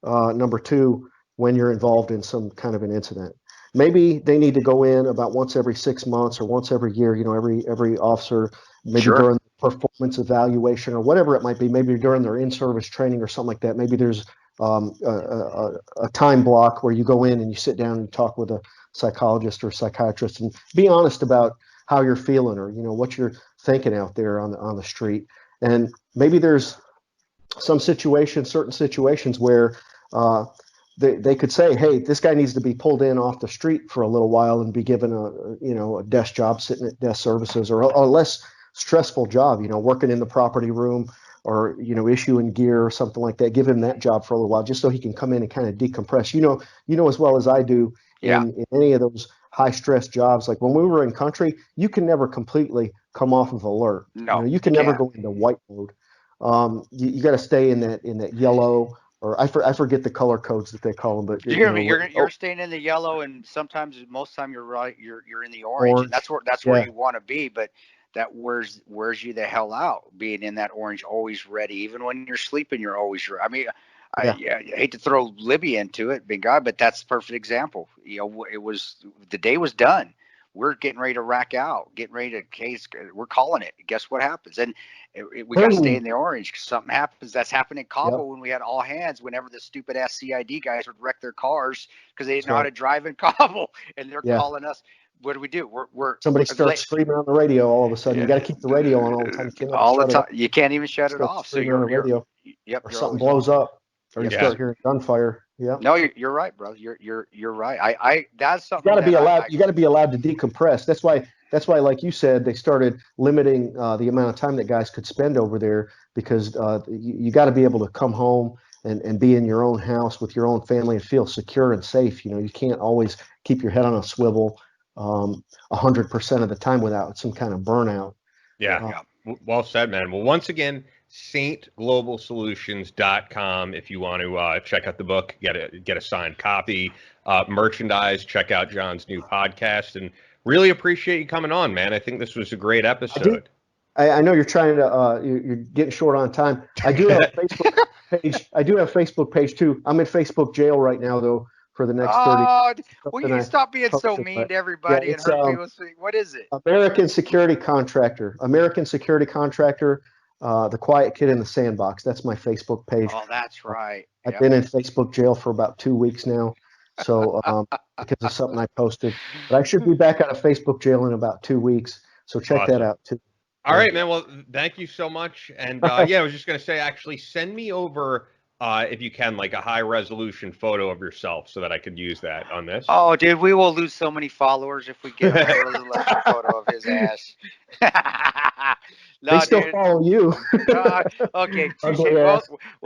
Number two, when you're involved in some kind of an incident. Maybe they need to go in about once every 6 months or once every year, every officer, maybe during the performance evaluation or whatever it might be, maybe during their in-service training or something like that. Maybe there's a time block where you go in and you sit down and talk with a psychologist or psychiatrist and be honest about how you're feeling, or, what you're thinking out there on the street. And maybe there's certain situations where they could say, hey, this guy needs to be pulled in off the street for a little while and be given a desk job, sitting at desk services, or a less stressful job, working in the property room, or issuing gear or something like that. Give him that job for a little while, just so he can come in and kind of decompress. You know as well as I do, in any of those high stress jobs, like when we were in country, you can never completely come off of alert. No, you can never go into white mode. You got to stay in that yellow, or I forget the color codes that they call them, but you're staying in the yellow, and sometimes most of the time you're right. You're in the orange. And that's where you want to be, but that wears you the hell out. Being in that orange, always ready, even when you're sleeping, you're always ready. I mean, I hate to throw Libby into it, big guy, but that's a perfect example. It was the day was done. We're getting ready to rack out, getting ready to case. We're calling it. Guess what happens? And we got to stay in the orange because something happens. That's happened in Cabo when we had all hands. Whenever the stupid ass CID guys would wreck their cars because they didn't know how to drive in Cabo, and they're calling us. What do we do? Somebody starts screaming on the radio. All of a sudden, you got to keep the radio on all the time. All the time, you can't even shut it off. So you're radio. Yep. Or something blows up, or you start hearing gunfire. Yeah. No, you're right, bro. You're right. I that's something. You got to be allowed. You got to be allowed to decompress. That's why, like you said, they started limiting the amount of time that guys could spend over there, because you got to be able to come home and be in your own house with your own family and feel secure and safe. You can't always keep your head on a swivel 100% of the time without some kind of burnout. Yeah. Well said, man. Well, once again, saintglobalsolutions.com if you want to check out the book, get a signed copy, merchandise, check out John's new podcast, and really appreciate you coming on, man. I think this was a great episode. I know you're trying to you're getting short on time. I do have a Facebook page. I do have a Facebook page too. I'm in Facebook jail right now though for the next 30. Will you stop being so mean to everybody and hurt people? What is it? American Security Contractor. The Quiet Kid in the Sandbox. That's my Facebook page. Oh, that's right. I've been in Facebook jail for about 2 weeks now, so because of something I posted. But I should be back out of Facebook jail in about 2 weeks, so check that out too. All right, man. Well, thank you so much. And I was just going to say, actually, send me over, if you can, like a high-resolution photo of yourself so that I could use that on this. Oh, dude, we will lose so many followers if we get a high-resolution photo of his ass. No, they still follow you. Okay. Well,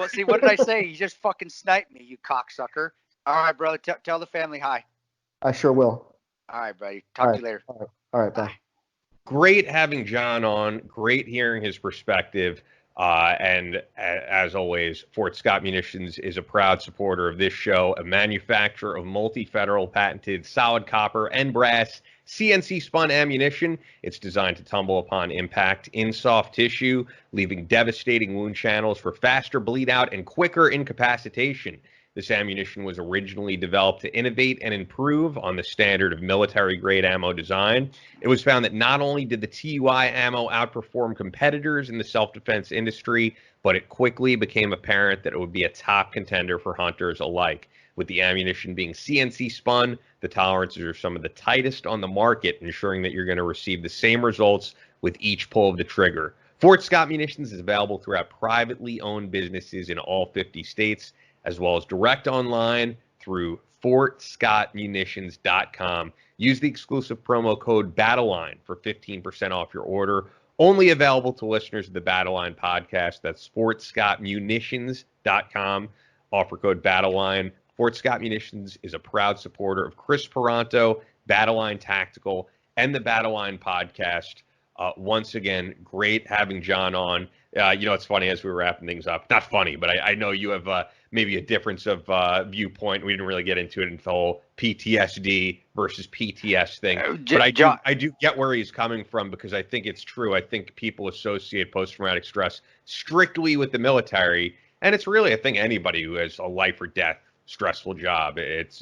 see, what did I say? You just fucking sniped me, you cocksucker. All right, brother. Tell the family hi. I sure will. All right, buddy. Talk to you later. All right. Bye. Great having John on. Great hearing his perspective. And as always, Fort Scott Munitions is a proud supporter of this show, a manufacturer of multi-federal patented solid copper and brass CNC spun ammunition. It's designed to tumble upon impact in soft tissue, leaving devastating wound channels for faster bleed out and quicker incapacitation. This ammunition was originally developed to innovate and improve on the standard of military-grade ammo design. It was found that not only did the TUI ammo outperform competitors in the self-defense industry, but it quickly became apparent that it would be a top contender for hunters alike. With the ammunition being CNC spun, the tolerances are some of the tightest on the market, ensuring that you're going to receive the same results with each pull of the trigger. Fort Scott Munitions is available throughout privately owned businesses in all 50 states, as well as direct online through fortscottmunitions.com. Use the exclusive promo code Battleline for 15% off your order. Only available to listeners of the Battleline Podcast. That's fortscottmunitions.com. Offer code Battleline. Fort Scott Munitions is a proud supporter of Chris Peranto, Battleline Tactical, and the Battleline Podcast. Once again, great having John on. It's funny as we were wrapping things up. Not funny, but I know you have maybe a difference of viewpoint. We didn't really get into it until PTSD versus PTS thing. But I do get where he's coming from, because I think it's true. I think people associate post-traumatic stress strictly with the military. And it's really, I think, anybody who has a life or death stressful job. It's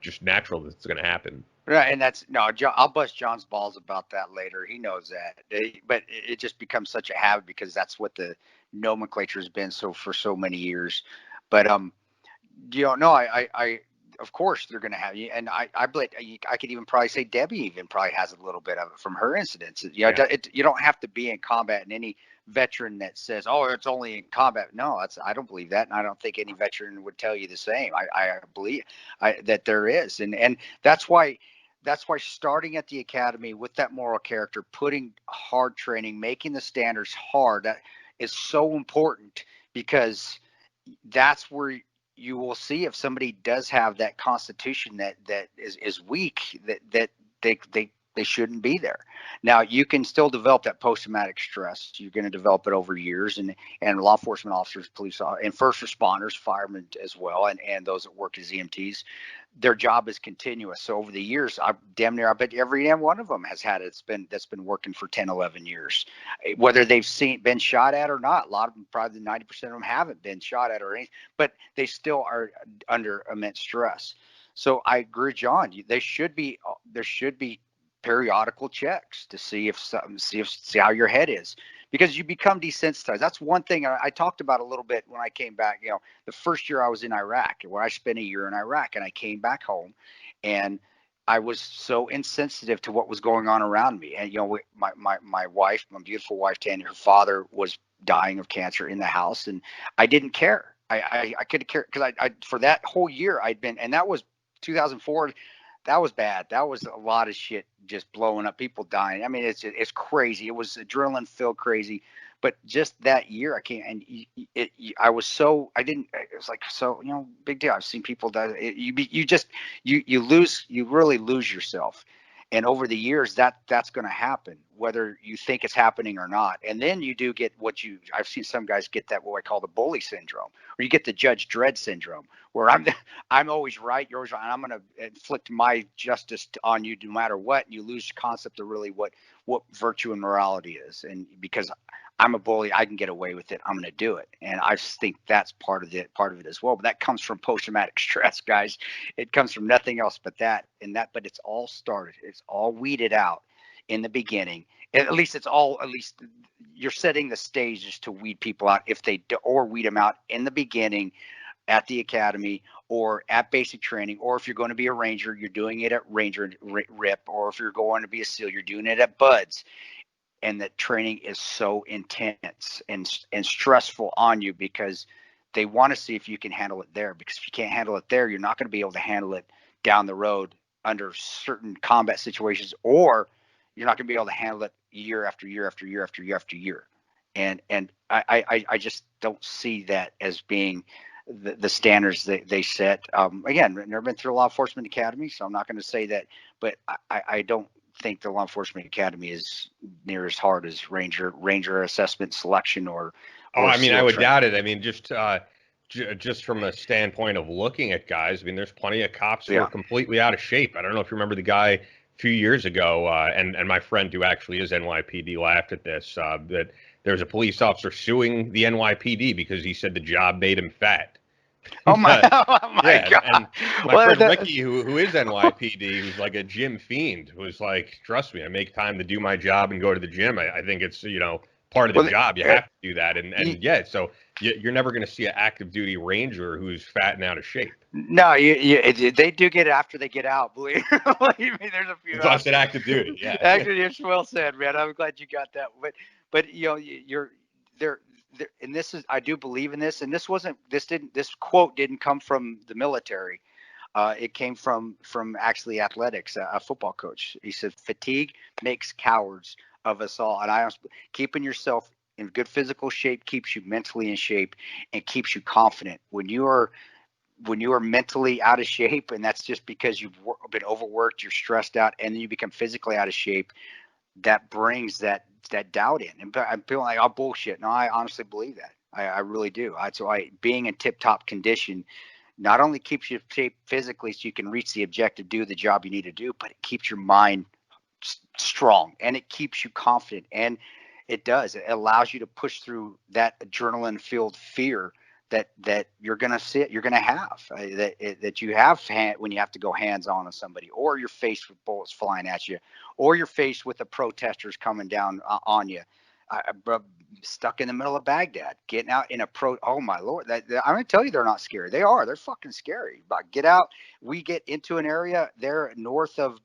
just natural that it's going to happen. Right, and I'll bust John's balls about that later. He knows that, but it just becomes such a habit because that's what the nomenclature has been for so many years. But I of course they're going to have you, and I could even probably say Debbie even probably has a little bit of it from her incidents. You don't have to be in combat, and any veteran that says, "Oh, it's only in combat," no, I don't believe that, and I don't think any veteran would tell you the same. I believe that there is, and that's why starting at the academy with that moral character, putting hard training, making the standards hard, that is so important, because that's where you will see if somebody does have that constitution that is weak, that they shouldn't be there. Now, you can still develop that post-traumatic stress. You're going to develop it over years, and law enforcement officers, police officers, and first responders, firemen as well, and those that work as EMTs, their job is continuous. So over the years, I bet every damn one of them has had that's been working for 10, 11 years, whether they've been shot at or not. A lot of them, probably 90% of them, haven't been shot at or anything, but they still are under immense stress. So I agree, John. There should be periodical checks to see how your head is, because you become desensitized. That's one thing I talked about a little bit when I came back. The first year I was in Iraq, where I spent a year in Iraq, and I came back home, and I was so insensitive to what was going on around me. And my wife, my beautiful wife Tanya, her father was dying of cancer in the house, and I didn't care. I couldn't care, because I for that whole year I'd been, and that was 2004. That was bad. That was a lot of shit just blowing up, people dying. I mean, it's crazy. It was adrenaline filled crazy. But just that year, I can't. And it was like, so, big deal. I've seen people die. You really lose yourself. And over the years, that's going to happen, whether you think it's happening or not. And then you do get I've seen some guys get that, what I call the bully syndrome, or you get the Judge Dredd syndrome, where I'm always right, you're always right, and I'm going to inflict my justice on you no matter what. And you lose the concept of really what virtue and morality is. And because I'm a bully, I can get away with it, I'm going to do it. And I think that's part of it as well. But that comes from post-traumatic stress, guys. It comes from nothing else but that. But it's all started. It's all weeded out in the beginning. At least you're setting the stages to weed people out, or weed them out in the beginning at the academy or at basic training. Or if you're going to be a ranger, you're doing it at Ranger RIP. Or if you're going to be a SEAL, you're doing it at BUDS. And that training is so intense and stressful on you, because they want to see if you can handle it there. Because if you can't handle it there, you're not going to be able to handle it down the road under certain combat situations, or you're not going to be able to handle it year after year after year after year after year. And I just don't see that as being the standards they set. Again, I've never been through a law enforcement academy, so I'm not going to say that, but I don't think the law enforcement academy is near as hard as ranger assessment selection or I mean, I would training. doubt it. I mean, just from a standpoint of looking at guys, I mean, there's plenty of cops who are completely out of shape. I don't know if you remember the guy a few years ago, and my friend who actually is NYPD laughed at this, that there was a police officer suing the NYPD because he said the job made him fat. Oh my God! And my friend Ricky, who is NYPD, who's like a gym fiend, was like, "Trust me, I make time to do my job and go to the gym. I think it's part of the job. You have to do that." And so you're never going to see an active duty ranger who's fat and out of shape. No, they do get it after they get out. Believe me, there's a few. So I said active duty. Yeah, actually, it's well said, man. I'm glad you got that. But you're there. And I do believe in this, and this quote didn't come from the military. It came from actually athletics, a football coach. He said, "Fatigue makes cowards of us all." And keeping yourself in good physical shape keeps you mentally in shape and keeps you confident. When you are mentally out of shape, and that's just because you've been overworked, you're stressed out, and then you become physically out of shape, that brings that doubt in. And I'm feeling like, oh, bullshit. No, I honestly believe that. I really do. Being in tip-top condition not only keeps you in shape physically so you can reach the objective, do the job you need to do, but it keeps your mind strong and it keeps you confident. And it allows you to push through that adrenaline-filled fear that you're going to have, that you have when you have to go hands-on on somebody, or you're faced with bullets flying at you, or you're faced with the protesters coming down on you. Stuck in the middle of Baghdad, getting out in oh my Lord, I'm going to tell you, they're not scary. They're fucking scary. But get out. We get into an area there north of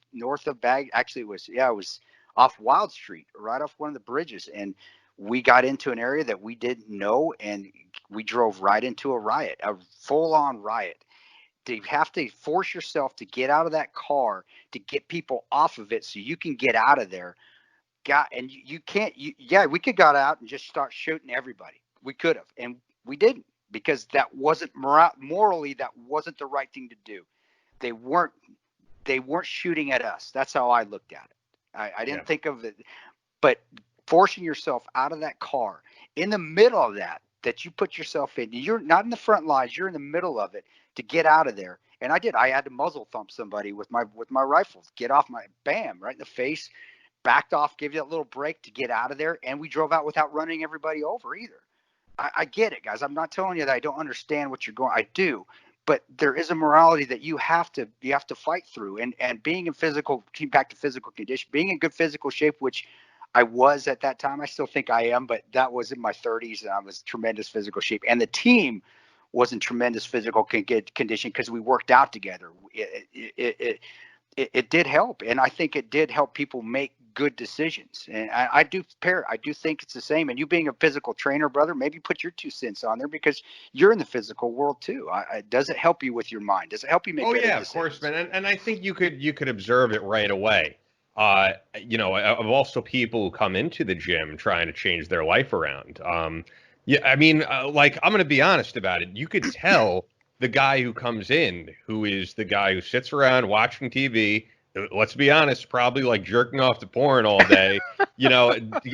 Baghdad. Actually, it was off Wild Street, right off one of the bridges. And we got into an area that we didn't know, and we drove right into a full-on riot. You have to force yourself to get out of that car to get people off of it so you can get out of there. you can't, yeah, we could got out and just start shooting everybody. We could have, and we didn't, because that wasn't morally, that wasn't the right thing to do. They weren't shooting at us. That's how I looked at it. I didn't think of it, but forcing yourself out of that car in the middle of that you put yourself in, you're not in the front lines, you're in the middle of it, to get out of there. And I did. I had to muzzle thump somebody with my rifle, get off my, bam, right in the face, backed off, give you that little break to get out of there. And we drove out without running everybody over either. I get it, guys. I'm not telling you that I don't understand what you're going. I do, but there is a morality that you have to fight through. And being in back to physical condition, being in good physical shape, which I was at that time. I still think I am, but that was in my 30s, and I was tremendous physical shape. And the team was in tremendous physical condition because we worked out together. It did help, and I think it did help people make good decisions. And I do think it's the same. And you being a physical trainer, brother, maybe put your 2 cents on there, because you're in the physical world too. Does it help you with your mind? Does it help you make better decisions? Of course, man. And I think you could observe it right away. Of also people who come into the gym trying to change their life around. Yeah, I mean, like, I'm going to be honest about it. You could tell the guy who comes in, who is the guy who sits around watching TV, let's be honest, probably like jerking off to porn all day,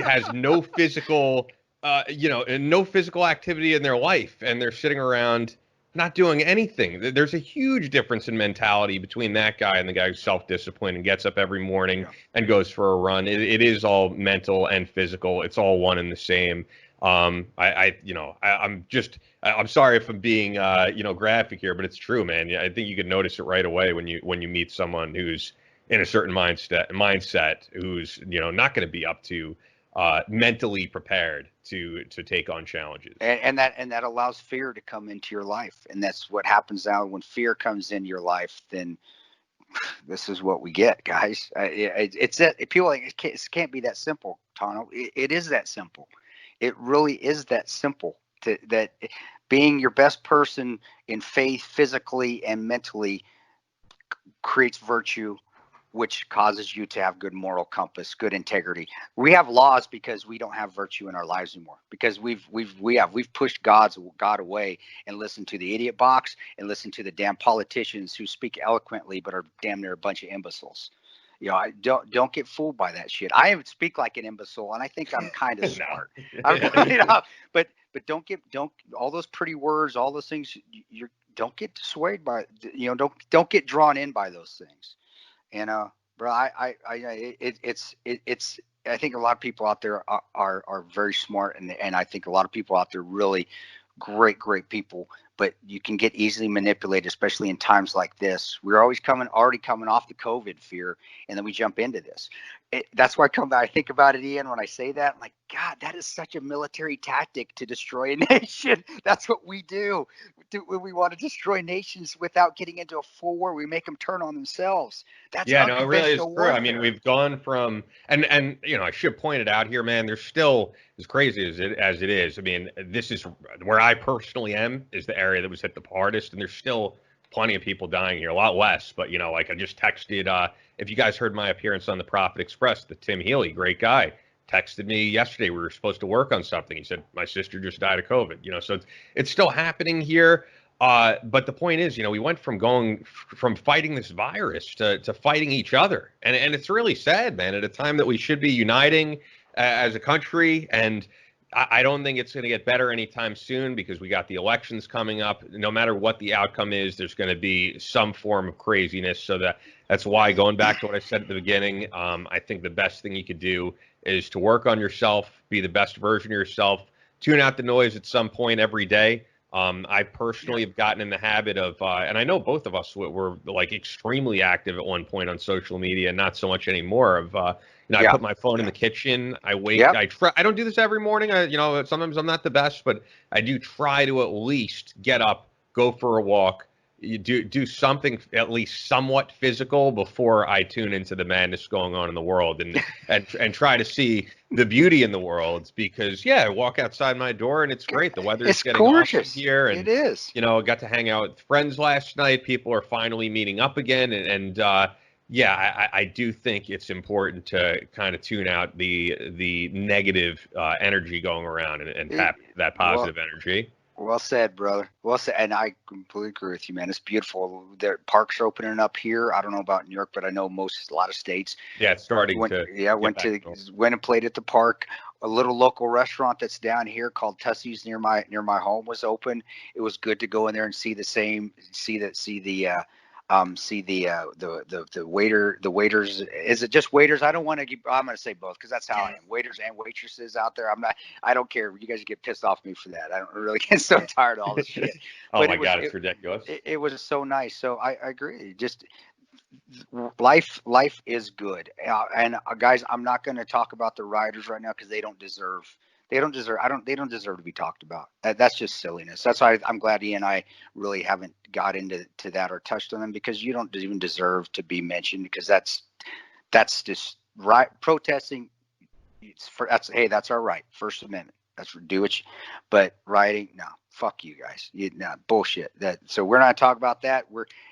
has no physical, no physical activity in their life, and they're sitting around not doing anything. There's a huge difference in mentality between that guy and the guy who's self-disciplined and gets up every morning and goes for a run. It is all mental and physical. It's all one and the same. I'm sorry if I'm being, graphic here, but it's true, man. I think you could notice it right away when you meet someone who's in a certain mindset, who's, not going to be up to, mentally prepared to take on challenges. And that allows fear to come into your life. And that's what happens now. When fear comes into your life, then this is what we get, guys. It's that people like, it can't be that simple, Tano. It is that simple. It really is that simple, that being your best person in faith, physically and mentally, creates virtue, which causes you to have good moral compass, good integrity. We have laws because we don't have virtue in our lives anymore, because we've pushed God away and listened to the idiot box and listened to the damn politicians who speak eloquently but are damn near a bunch of imbeciles. I don't get fooled by that shit. I speak like an imbecile, and I think I'm kind of smart. But don't all those pretty words, all those things. Don't get swayed by. Don't get drawn in by those things. And bro, it's. I think a lot of people out there are very smart, and I think a lot of people out there really great people. But you can get easily manipulated, especially in times like this. We're already coming off the COVID fear, and then we jump into this. That's why I think about it, Ian, when I say that. I'm like, God, that is such a military tactic to destroy a nation. That's what we do. When we want to destroy nations without getting into a full war, we make them turn on themselves. It really is true. Warfare. I mean, we've gone from, and I should point it out here, man. There's still, as crazy as it is. I mean, this is where I personally am, is the area that was hit the hardest, and there's still plenty of people dying here, a lot less. But like I just texted, if you guys heard my appearance on the Prophet Express, the Tim Healy, great guy, texted me yesterday. We were supposed to work on something. He said, my sister just died of COVID, so it's still happening here. But the point is, we went from fighting this virus to fighting each other. And it's really sad, man, at a time that we should be uniting as a country. And I don't think it's going to get better anytime soon, because we got the elections coming up. No matter what the outcome is, there's going to be some form of craziness. So that's why, going back to what I said at the beginning, I think the best thing you could do is to work on yourself, be the best version of yourself, tune out the noise at some point every day. I personally have gotten in the habit of, and I know both of us were like extremely active at one point on social media, not so much anymore. I put my phone in the kitchen. I wait. Yep. I don't do this every morning. Sometimes I'm not the best, but I do try to at least get up, go for a walk, you do something at least somewhat physical before I tune into the madness going on in the world, and try to see the beauty in the world, because I walk outside my door and it's great. The weather is getting gorgeous awesome here, and it is. I got to hang out with friends last night. People are finally meeting up again, and yeah, I do think it's important to kind of tune out the negative energy going around and tap that positive energy. Well said, brother. Well said, and I completely agree with you, man. It's beautiful. Their parks are opening up here. I don't know about New York, but I know a lot of states. Yeah, it's starting went and played at the park. A little local restaurant that's down here called Tussie's near my home was open. It was good to go in there and see the waiters. Is it just waiters? I don't want to keep, I'm going to say both because that's how I am. Waiters and waitresses out there. I don't care. You guys get pissed off at me for that. I don't really get so tired of all this shit. Oh my God, it's ridiculous. It was so nice. So I agree. Just life is good. And guys, I'm not going to talk about the riders right now because they don't deserve to be talked about. That's just silliness. That's why I'm glad Ian and I really haven't got into that or touched on them, because you don't even deserve to be mentioned, because that's just right. Protesting, that's our right. First Amendment. That's do it. But rioting, no, fuck you guys. Bullshit. So we're not talking about that.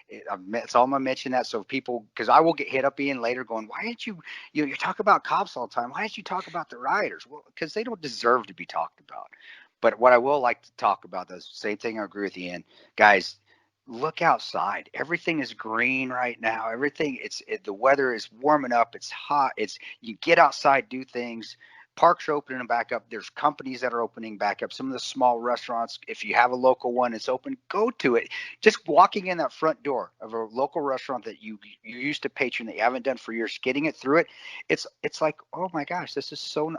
It's all I'm gonna mention that, so people, because I will get hit up Ian later going, why didn't you talk about cops all the time? Why didn't you talk about the rioters? Well, because they don't deserve to be talked about. But what I will like to talk about, the same thing I agree with Ian, guys, look outside. Everything is green right now. The weather is warming up. It's hot. You get outside, do things. Parks are opening back up. There's companies that are opening back up. Some of the small restaurants, if you have a local one, it's open, go to it. Just walking in that front door of a local restaurant that you used to patron that you haven't done for years, getting it through it, it's like, oh my gosh, this is so.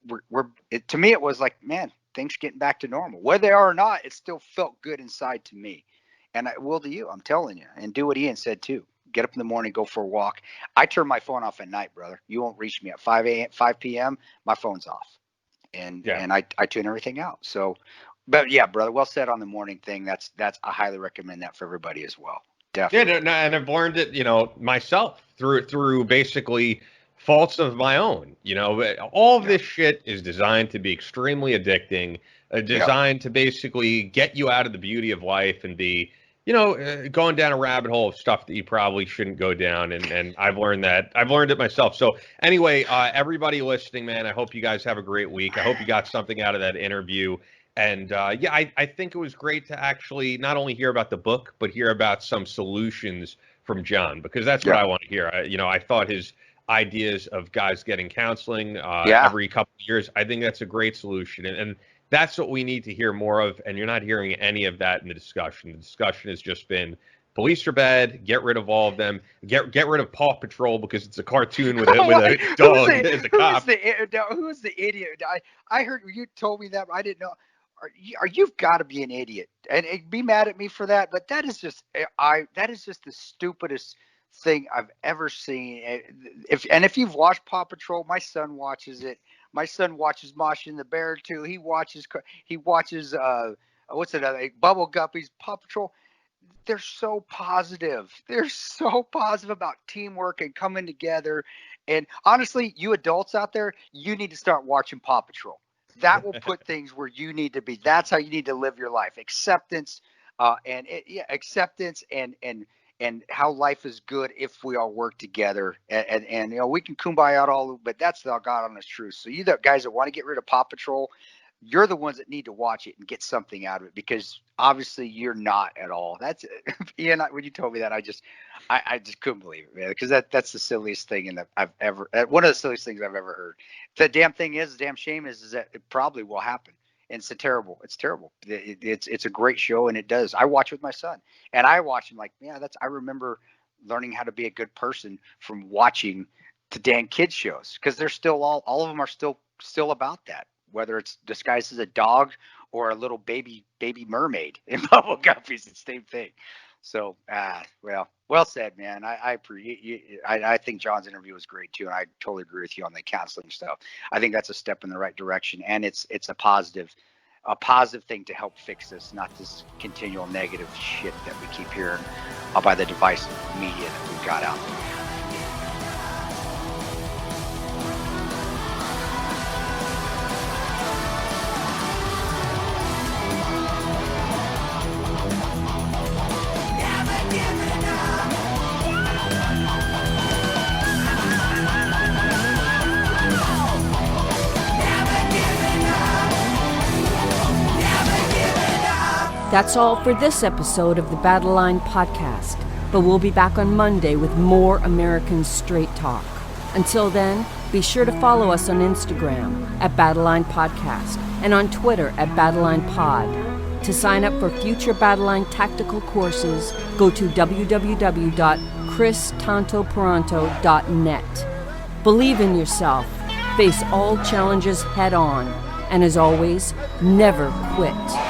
To me, it was like, man, things getting back to normal. Whether they are or not, it still felt good inside to me, and it will to you. I'm telling you, and do what Ian said too. Get up in the morning, go for a walk. I turn my phone off at night, brother. You won't reach me at 5 p.m. My phone's off, and I tune everything out. So, but yeah, brother, well said on the morning thing. That's I highly recommend that for everybody as well. Definitely. Yeah, and I've learned it, myself through basically faults of my own. All of this shit is designed to be extremely addicting, designed to basically get you out of the beauty of life and be, going down a rabbit hole of stuff that you probably shouldn't go down. And I've learned it myself. So anyway, everybody listening, man, I hope you guys have a great week. I hope you got something out of that interview. And I think it was great to actually not only hear about the book, but hear about some solutions from John, because that's what I want to hear. I thought his ideas of guys getting counseling every couple of years, I think that's a great solution. And that's what we need to hear more of, and you're not hearing any of that in the discussion. The discussion has just been police are bad, get rid of all of them, get rid of Paw Patrol because it's a cartoon with a dog as a cop. Who's the idiot? I heard you told me that, but I didn't know. You've got to be an idiot, and be mad at me for that, but that is just the stupidest thing I've ever seen. If you've watched Paw Patrol, my son watches it. My son watches Masha and the Bear too. He watches what's another, Bubble Guppies, Paw Patrol. They're so positive. They're so positive about teamwork and coming together. And honestly, you adults out there, you need to start watching Paw Patrol. That will put things where you need to be. That's how you need to live your life. Acceptance, acceptance and how life is good if we all work together. And we can kumbaya out all, but that's the God honest truth. So you guys that want to get rid of Paw Patrol, you're the ones that need to watch it and get something out of it, because obviously you're not at all. That's Ian. When you told me that, I just couldn't believe it, man, because that's the silliest thing one of the silliest things I've ever heard. The damn thing is, the damn shame is that it probably will happen. And it's terrible. It's a great show, and it does. I watch with my son, and I watch him like, I remember learning how to be a good person from watching the damn kids shows, because they're still all of them are still about that, whether it's disguised as a dog or a little baby mermaid in Bubble Guppies. It's the same thing. So, well said, man. I think John's interview was great too, and I totally agree with you on the counseling stuff. I think that's a step in the right direction, and it's a positive thing to help fix this, not this continual negative shit that we keep hearing by the divisive media that we've got out there. That's all for this episode of the Battleline Podcast, but we'll be back on Monday with more American Straight Talk. Until then, be sure to follow us on Instagram at Battleline Podcast and on Twitter at Battleline Pod. To sign up for future Battleline tactical courses, go to www.christantoperanto.net. Believe in yourself, face all challenges head on, and as always, never quit.